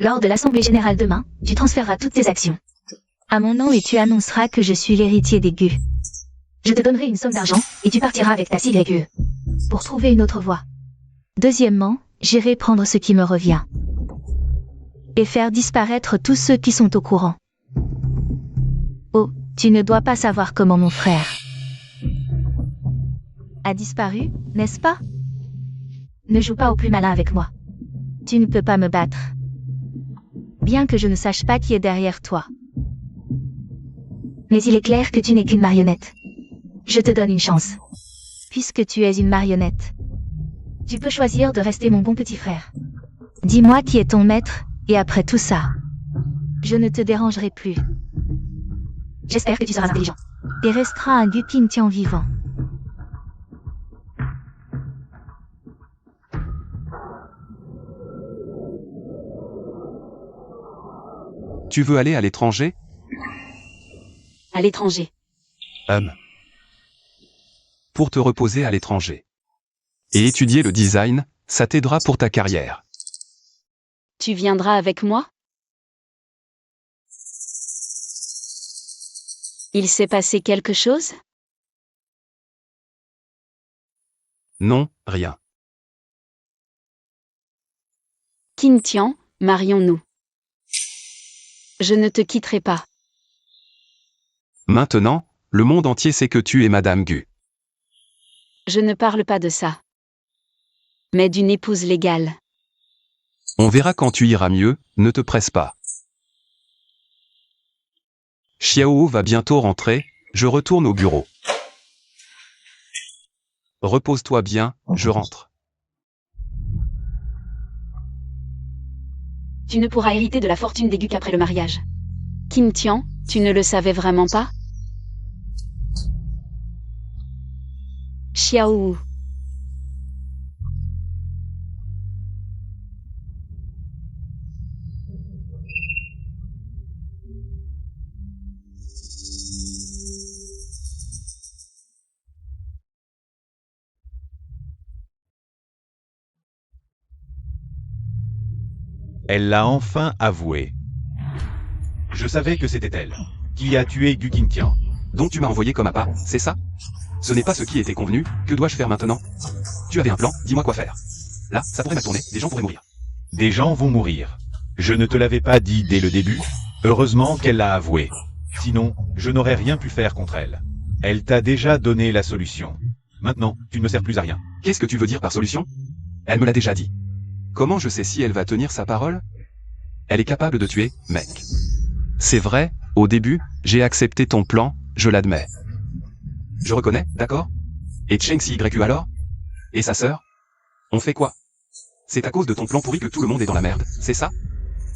Lors de l'Assemblée Générale demain, tu transféreras toutes tes actions à mon nom et tu annonceras que je suis l'héritier des Gu. Je te donnerai une somme d'argent, et tu partiras avec ta CYE pour trouver une autre voie. Deuxièmement, j'irai prendre ce qui me revient et faire disparaître tous ceux qui sont au courant. Oh, tu ne dois pas savoir comment mon frère a disparu, n'est-ce pas? Ne joue pas au plus malin avec moi. Tu ne peux pas me battre. Bien que je ne sache pas qui est derrière toi. Mais il est clair que tu n'es qu'une marionnette. Je te donne une chance. Puisque tu es une marionnette, tu peux choisir de rester mon bon petit frère. Dis-moi qui est ton maître, et après tout ça, je ne te dérangerai plus. J'espère que tu seras intelligent. Et restera un Gu Qingtian vivant. Tu veux aller à l'étranger? À l'étranger. Pour te reposer à l'étranger. Et étudier le design, ça t'aidera pour ta carrière. Tu viendras avec moi? Il s'est passé quelque chose? Non, rien. Qingtian, marions-nous. Je ne te quitterai pas. Maintenant, le monde entier sait que tu es Madame Gu. Je ne parle pas de ça. Mais d'une épouse légale. On verra quand tu iras mieux, ne te presse pas. Xiao va bientôt rentrer, je retourne au bureau. Repose-toi bien, je rentre. Tu ne pourras hériter de la fortune des Gu qu'après le mariage. Qingtian, tu ne le savais vraiment pas? Xiao. Elle l'a enfin avoué. Je savais que c'était elle qui a tué Gu Qingtian. Donc tu m'as envoyé comme appât, c'est ça? Ce n'est pas ce qui était convenu, que dois-je faire maintenant? Tu avais un plan, dis-moi quoi faire. Là, ça pourrait mal tourner, des gens pourraient mourir. Des gens vont mourir. Je ne te l'avais pas dit dès le début. Heureusement qu'elle l'a avoué. Sinon, je n'aurais rien pu faire contre elle. Elle t'a déjà donné la solution. Maintenant, tu ne me sers plus à rien. Qu'est-ce que tu veux dire par solution? Elle me l'a déjà dit. Comment je sais si elle va tenir sa parole? Elle est capable de tuer, mec. C'est vrai, au début, j'ai accepté ton plan, je l'admets. Je reconnais, d'accord? Et Cheng CYU alors? Et sa sœur? On fait quoi? C'est à cause de ton plan pourri que tout le monde est dans la merde, c'est ça?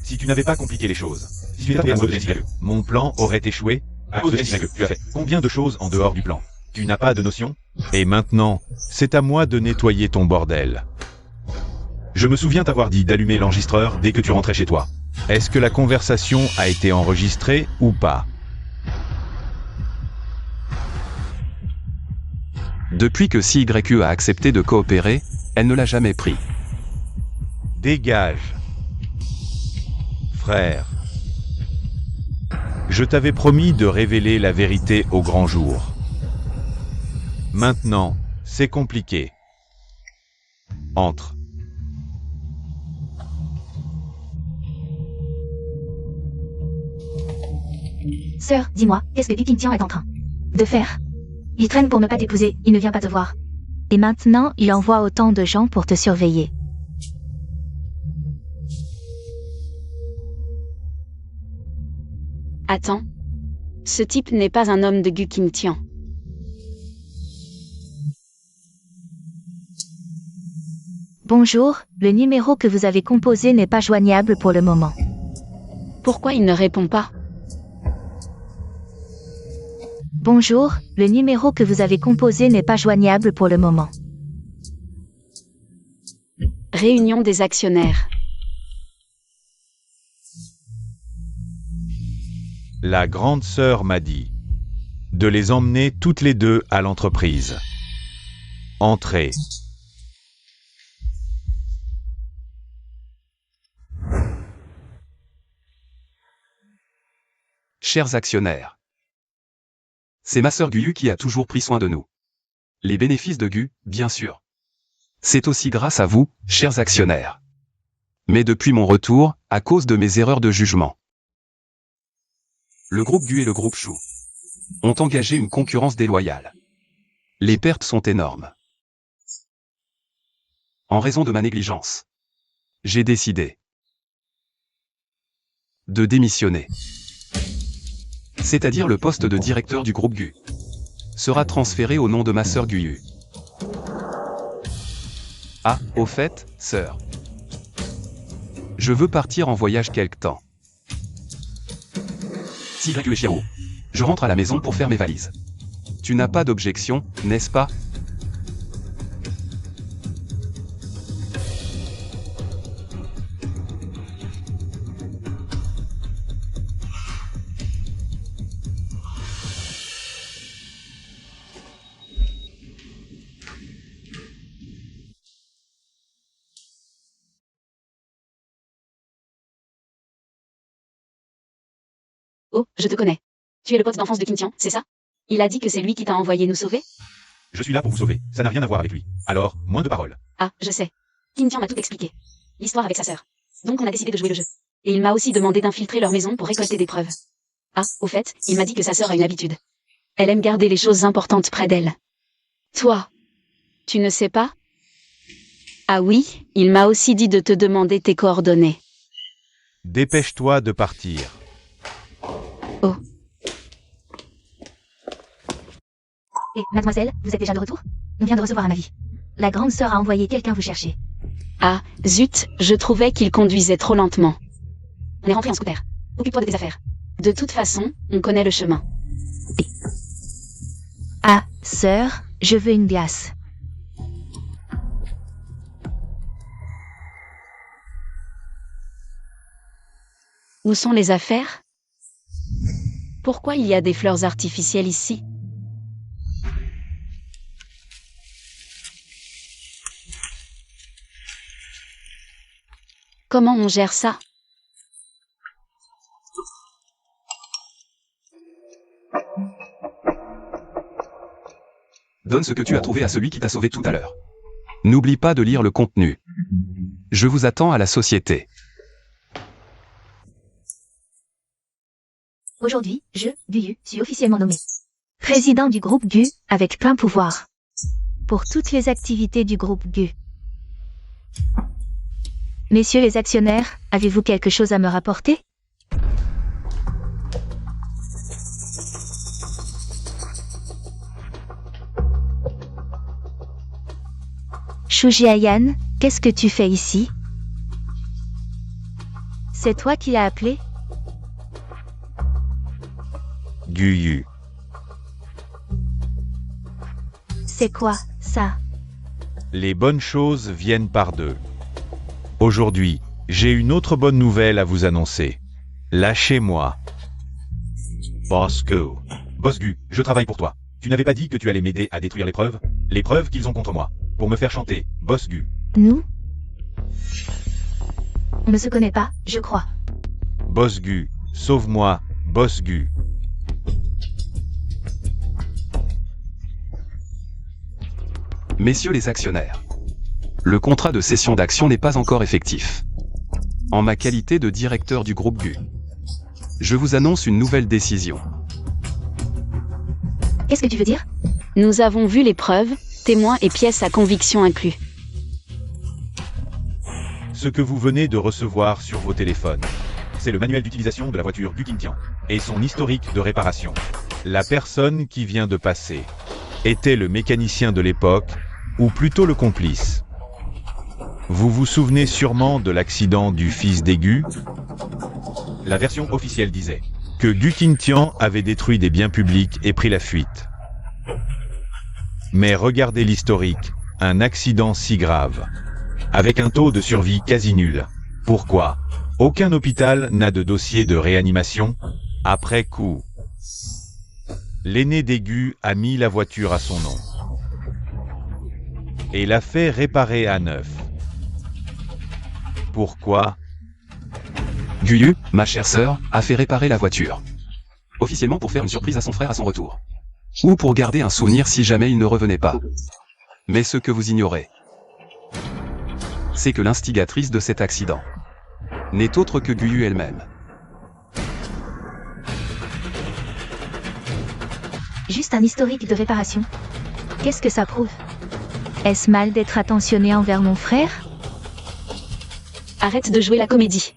Si tu n'avais pas compliqué les choses, si tu étais amoureux de CYU, mon plan aurait échoué à cause de CYU. Tu as fait combien de choses en dehors du plan? Tu n'as pas de notion? Et maintenant, c'est à moi de nettoyer ton bordel. Je me souviens t'avoir dit d'allumer l'enregistreur dès que tu rentrais chez toi. Est-ce que la conversation a été enregistrée ou pas? Depuis que CYU a accepté de coopérer, elle ne l'a jamais pris. Dégage. Frère. Je t'avais promis de révéler la vérité au grand jour. Maintenant, c'est compliqué. Entre. Sœur, dis-moi, qu'est-ce que Gu Qingtian est en train de faire? Il traîne pour ne pas t'épouser, il ne vient pas te voir. Et maintenant, il envoie autant de gens pour te surveiller. Attends. Ce type n'est pas un homme de Gu Qingtian. Bonjour, le numéro que vous avez composé n'est pas joignable pour le moment. Pourquoi il ne répond pas? Bonjour, le numéro que vous avez composé n'est pas joignable pour le moment. Réunion des actionnaires. La grande sœur m'a dit de les emmener toutes les deux à l'entreprise. Entrez. chers actionnaires. C'est ma sœur Guyu qui a toujours pris soin de nous. Les bénéfices de Gu, bien sûr. C'est aussi grâce à vous, chers actionnaires. Mais depuis mon retour, à cause de mes erreurs de jugement, le groupe Gu et le groupe Chou ont engagé une concurrence déloyale. Les pertes sont énormes. En raison de ma négligence, j'ai décidé de démissionner. C'est-à-dire le poste de directeur du groupe Gu sera transféré au nom de ma sœur Guyu. Ah, au fait, sœur, je veux partir en voyage quelque temps. Si Gu et Xiao, je rentre à la maison pour faire mes valises. Tu n'as pas d'objection, n'est-ce pas? Oh, je te connais. Tu es le pote d'enfance de Kintian, c'est ça? Il a dit que c'est lui qui t'a envoyé nous sauver? Je suis là pour vous sauver, ça n'a rien à voir avec lui. Alors, moins de paroles. Ah, je sais. Kintian m'a tout expliqué. L'histoire avec sa sœur. Donc on a décidé de jouer le jeu. Et il m'a aussi demandé d'infiltrer leur maison pour récolter des preuves. Ah, au fait, il m'a dit que sa sœur a une habitude. Elle aime garder les choses importantes près d'elle. Toi, tu ne sais pas? Ah oui, il m'a aussi dit de te demander tes coordonnées. Dépêche-toi de partir. Oh. Et mademoiselle, vous êtes déjà de retour? On vient de recevoir un avis. La grande sœur a envoyé quelqu'un vous chercher. Ah, zut, je trouvais qu'il conduisait trop lentement. On est rentré en scooter. Occupe-toi de tes affaires. De toute façon, on connaît le chemin. Ah, sœur, je veux une glace. Où sont les affaires? Pourquoi il y a des fleurs artificielles ici? Comment on gère ça? Donne ce que tu as trouvé à celui qui t'a sauvé tout à l'heure. N'oublie pas de lire le contenu. Je vous attends à la société. Aujourd'hui, je, Guyu, suis officiellement nommé président du groupe Gu, avec plein pouvoir. Pour toutes les activités du groupe Gu. Messieurs les actionnaires, avez-vous quelque chose à me rapporter? Shuji Ayan, qu'est-ce que tu fais ici? C'est toi qui l'as appelé? Guyu. C'est quoi, ça? Les bonnes choses viennent par deux. Aujourd'hui, j'ai une autre bonne nouvelle à vous annoncer. Lâchez-moi. Boss Gu. Boss Gu, je travaille pour toi. Tu n'avais pas dit que tu allais m'aider à détruire les preuves? Les preuves qu'ils ont contre moi. Pour me faire chanter, Boss Gu. Nous? On ne se connaît pas, je crois. Boss Gu, sauve-moi, Boss Gu. Messieurs les actionnaires, le contrat de cession d'actions n'est pas encore effectif. En ma qualité de directeur du groupe Gu, je vous annonce une nouvelle décision. Qu'est-ce que tu veux dire? Nous avons vu les preuves, témoins et pièces à conviction inclus. Ce que vous venez de recevoir sur vos téléphones, c'est le manuel d'utilisation de la voiture du Kintian et son historique de réparation. La personne qui vient de passer était le mécanicien de l'époque, ou plutôt le complice. Vous vous souvenez sûrement de l'accident du fils d'Gu? La version officielle disait que Gu Kintian avait détruit des biens publics et pris la fuite. Mais regardez l'historique, un accident si grave, avec un taux de survie quasi nul. Pourquoi aucun hôpital n'a de dossier de réanimation? Après coup, l'aîné d'Gu a mis la voiture à son nom et l'a fait réparer à neuf. Pourquoi? Guyu, ma chère sœur, a fait réparer la voiture. Officiellement pour faire une surprise à son frère à son retour. Ou pour garder un souvenir si jamais il ne revenait pas. Mais ce que vous ignorez, c'est que l'instigatrice de cet accident n'est autre que Guyu elle-même. Juste un historique de réparation. Qu'est-ce que ça prouve? Est-ce mal d'être attentionné envers mon frère? Arrête de jouer la comédie.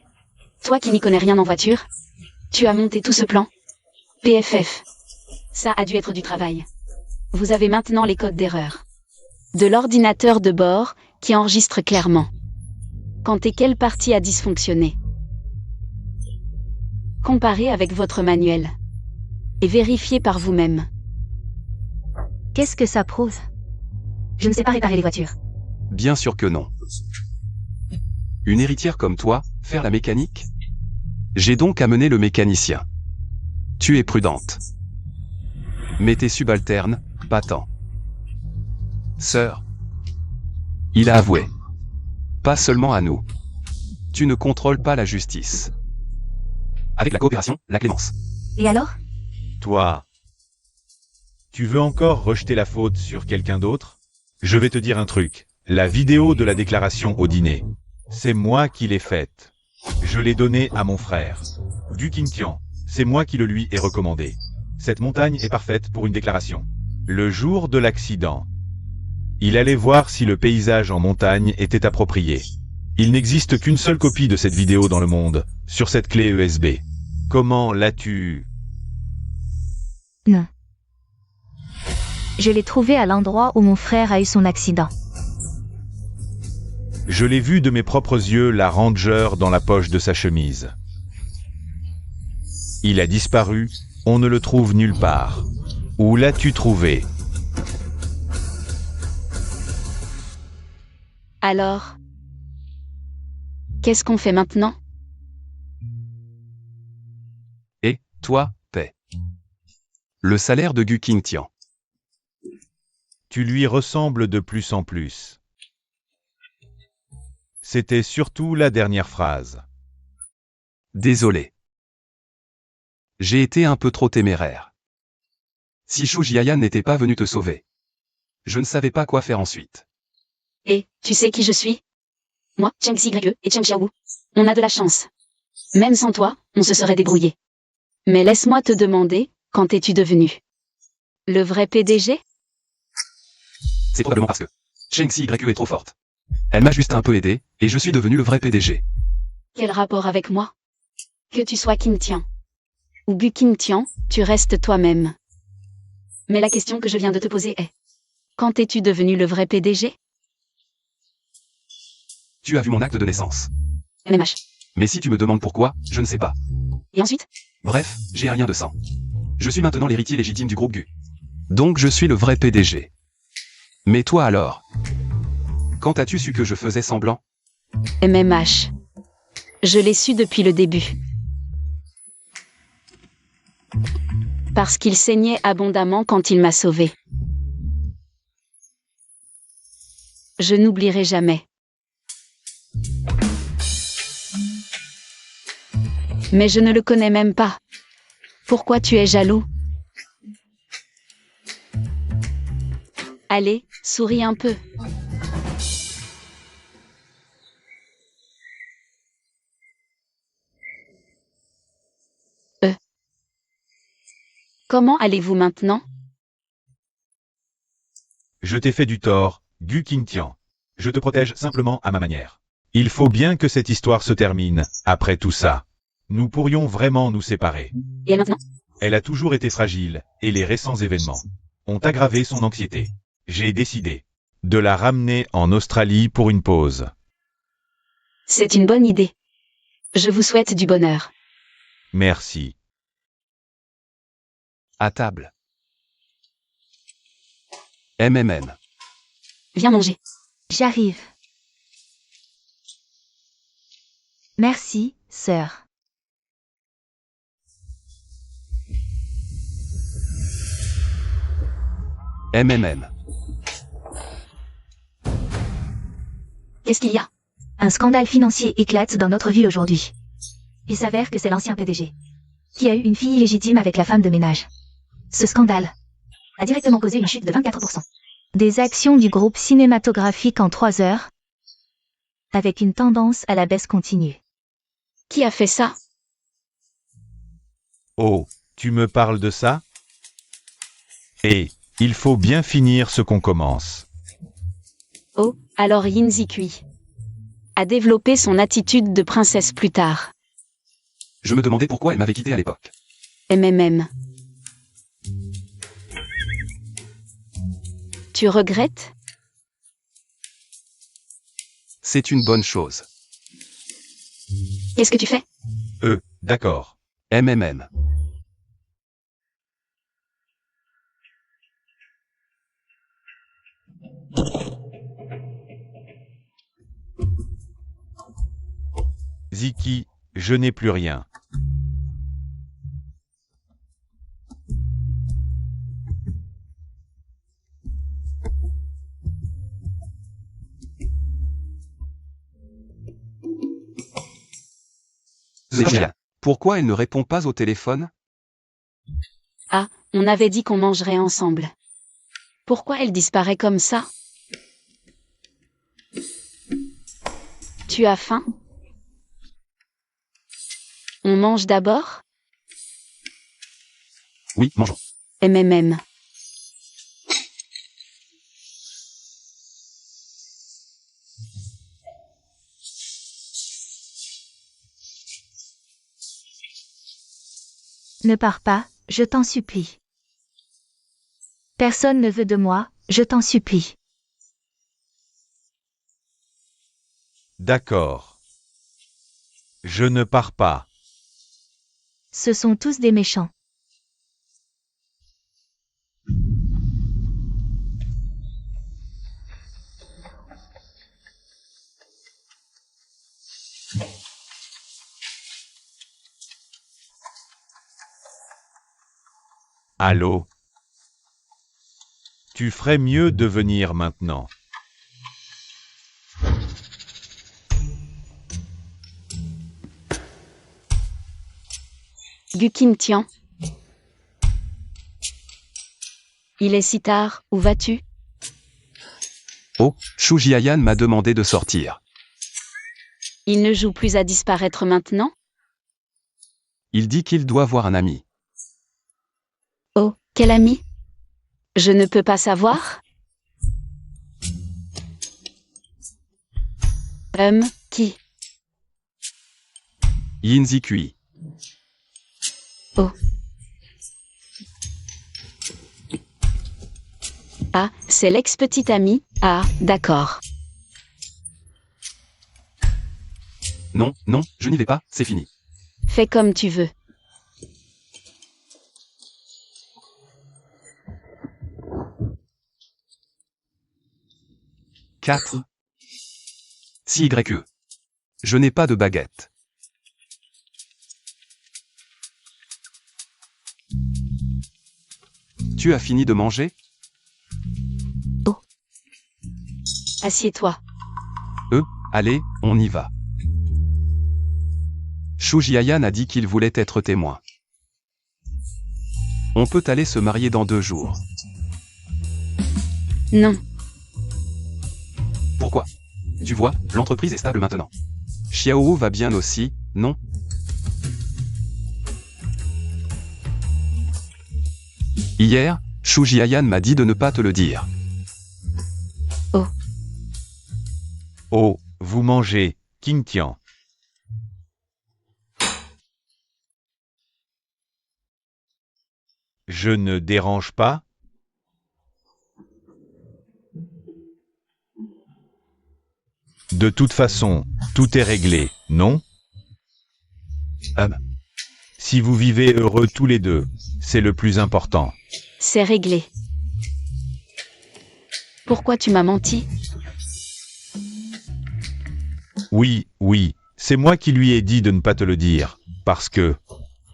Toi qui n'y connais rien en voiture, tu as monté tout ce plan. PFF. Ça a dû être du travail. Vous avez maintenant les codes d'erreur de l'ordinateur de bord qui enregistre clairement quand et quelle partie a dysfonctionné. Comparez avec votre manuel et vérifiez par vous-même. Qu'est-ce que ça prouve? Je ne sais pas réparer les voitures. Bien sûr que non. Une héritière comme toi, faire la mécanique? J'ai donc amené le mécanicien. Tu es prudente. Mais tes subalternes, pas tant. Sœur. Il a avoué. Pas seulement à nous. Tu ne contrôles pas la justice. Avec la coopération, la clémence. Et alors? Toi. Tu veux encore rejeter la faute sur quelqu'un d'autre? Je vais te dire un truc. La vidéo de la déclaration au dîner, c'est moi qui l'ai faite. Je l'ai donnée à mon frère. Du Qingtian, c'est moi qui le lui ai recommandé. Cette montagne est parfaite pour une déclaration. Le jour de l'accident, il allait voir si le paysage en montagne était approprié. Il n'existe qu'une seule copie de cette vidéo dans le monde, sur cette clé USB. Comment l'as-tu? Non. Je l'ai trouvée à l'endroit où mon frère a eu son accident. Je l'ai vu de mes propres yeux, la ranger dans la poche de sa chemise. Il a disparu, on ne le trouve nulle part. Où l'as-tu trouvé? Alors, qu'est-ce qu'on fait maintenant? Et, toi, paie le salaire de Gu Qingtian. Tu lui ressembles de plus en plus. C'était surtout la dernière phrase. Désolé. J'ai été un peu trop téméraire. Si Shu Jiayan n'était pas venu te sauver, je ne savais pas quoi faire ensuite. Et, tu sais qui je suis? Moi, Cheng Xigre et Cheng Xiaowu. On a de la chance. Même sans toi, on se serait débrouillé. Mais laisse-moi te demander, quand es-tu devenu le vrai PDG? C'est probablement parce que Cheng Xigre est trop forte. Elle m'a juste un peu aidé, et je suis devenu le vrai PDG. Quel rapport avec moi? Que tu sois Qingtian ou Gu Qingtian, tu restes toi-même. Mais la question que je viens de te poser est: quand es-tu devenu le vrai PDG? Tu as vu mon acte de naissance. MMH. Mais si tu me demandes pourquoi, je ne sais pas. Et ensuite? Bref, j'ai rien de sang. Je suis maintenant l'héritier légitime du groupe Gu. Donc je suis le vrai PDG. Mais toi alors? Quand as-tu su que je faisais semblant? MMH. Je l'ai su depuis le début. Parce qu'il saignait abondamment quand il m'a sauvé. Je n'oublierai jamais. Mais je ne le connais même pas. Pourquoi tu es jaloux? Allez, souris un peu. Comment allez-vous maintenant? Je t'ai fait du tort, Gu Qingtian. Je te protège simplement à ma manière. Il faut bien que cette histoire se termine, après tout ça. Nous pourrions vraiment nous séparer. Et maintenant? Elle a toujours été fragile, et les récents événements ont aggravé son anxiété. J'ai décidé de la ramener en Australie pour une pause. C'est une bonne idée. Je vous souhaite du bonheur. Merci. À table. MMM. Viens manger. J'arrive. Merci, sœur. MMM. Qu'est-ce qu'il y a? Un scandale financier éclate dans notre vie aujourd'hui. Il s'avère que c'est l'ancien PDG. qui a eu une fille illégitime avec la femme de ménage. Ce scandale a directement causé une chute de 24%. Des actions du groupe cinématographique en 3 heures, avec une tendance à la baisse continue. Qui a fait ça? Oh, tu me parles de ça? Et, il faut bien finir ce qu'on commence. Oh, alors Yin Zikui a développé son attitude de princesse plus tard. Je me demandais pourquoi elle m'avait quitté à l'époque. MMM. Tu regrettes? C'est une bonne chose. Qu'est-ce que tu fais? D'accord. MMM. Ziki, je n'ai plus rien. Zéphia, pourquoi elle ne répond pas au téléphone? Ah, on avait dit qu'on mangerait ensemble. Pourquoi elle disparaît comme ça? Tu as faim? On mange d'abord? Oui, mangeons. MMM. Ne pars pas, je t'en supplie. Personne ne veut de moi, je t'en supplie. D'accord. Je ne pars pas. Ce sont tous des méchants. Allô? Tu ferais mieux de venir maintenant. Gukin Tian. Il est si tard, où vas-tu? Oh, Shu Jiayan m'a demandé de sortir. Il ne joue plus à disparaître maintenant? Il dit qu'il doit voir un ami. Oh, quel ami? Je ne peux pas savoir? Qui? Yin Zikui. Oh. Ah, c'est l'ex-petite amie. Ah, d'accord. Non, non, je n'y vais pas, c'est fini. Fais comme tu veux. Quatre. CYE. Je n'ai pas de baguette. Tu as fini de manger? Assieds-toi. Allez, on y va. Shu Jiayan a dit qu'il voulait être témoin. On peut aller se marier dans 2 jours. Non. Pourquoi? Tu vois, l'entreprise est stable maintenant. Xiaowu va bien aussi, non? Hier, Shu Jiayan m'a dit de ne pas te le dire. Oh, vous mangez, King Tian. Je ne dérange pas? De toute façon, tout est réglé, non? Si vous vivez heureux tous les deux, c'est le plus important. C'est réglé. Pourquoi tu m'as menti? Oui, oui, c'est moi qui lui ai dit de ne pas te le dire, parce que...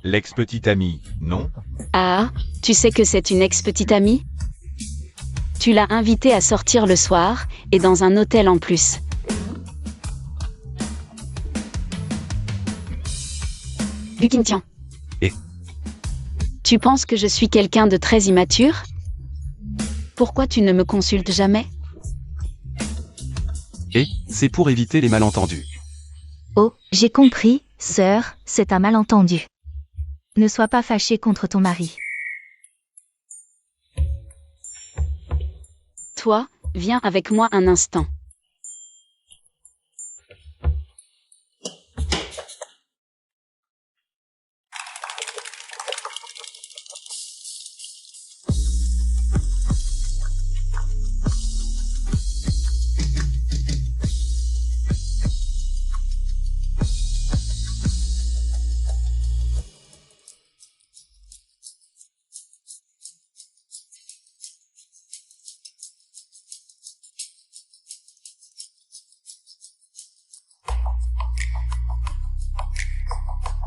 L'ex-petite amie, non? Ah, tu sais que c'est une ex-petite amie? Tu l'as invitée à sortir le soir, et dans un hôtel en plus. Gukin Tian. Tu penses que je suis quelqu'un de très immature? Pourquoi tu ne me consultes jamais? Et, c'est pour éviter les malentendus. Oh, j'ai compris, sœur, c'est un malentendu. Ne sois pas fâchée contre ton mari. Toi, viens avec moi un instant.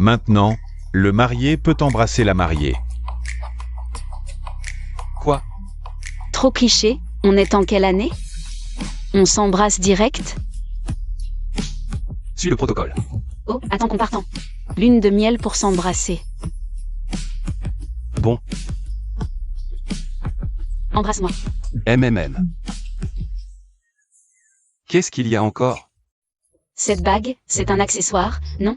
Maintenant, le marié peut embrasser la mariée. Quoi? Trop cliché, on est en quelle année? On s'embrasse direct? Suis le protocole. Oh, attends qu'on parte en lune de miel pour s'embrasser. Bon, Embrasse-moi. MMM. Qu'est-ce qu'il y a encore? Cette bague, c'est un accessoire, non?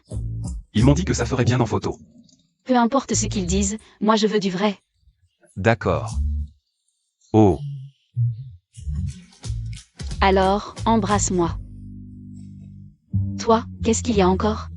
Ils m'ont dit que ça ferait bien en photo. Peu importe ce qu'ils disent, moi je veux du vrai. D'accord. Oh, Alors, embrasse-moi. Toi, qu'est-ce qu'il y a encore?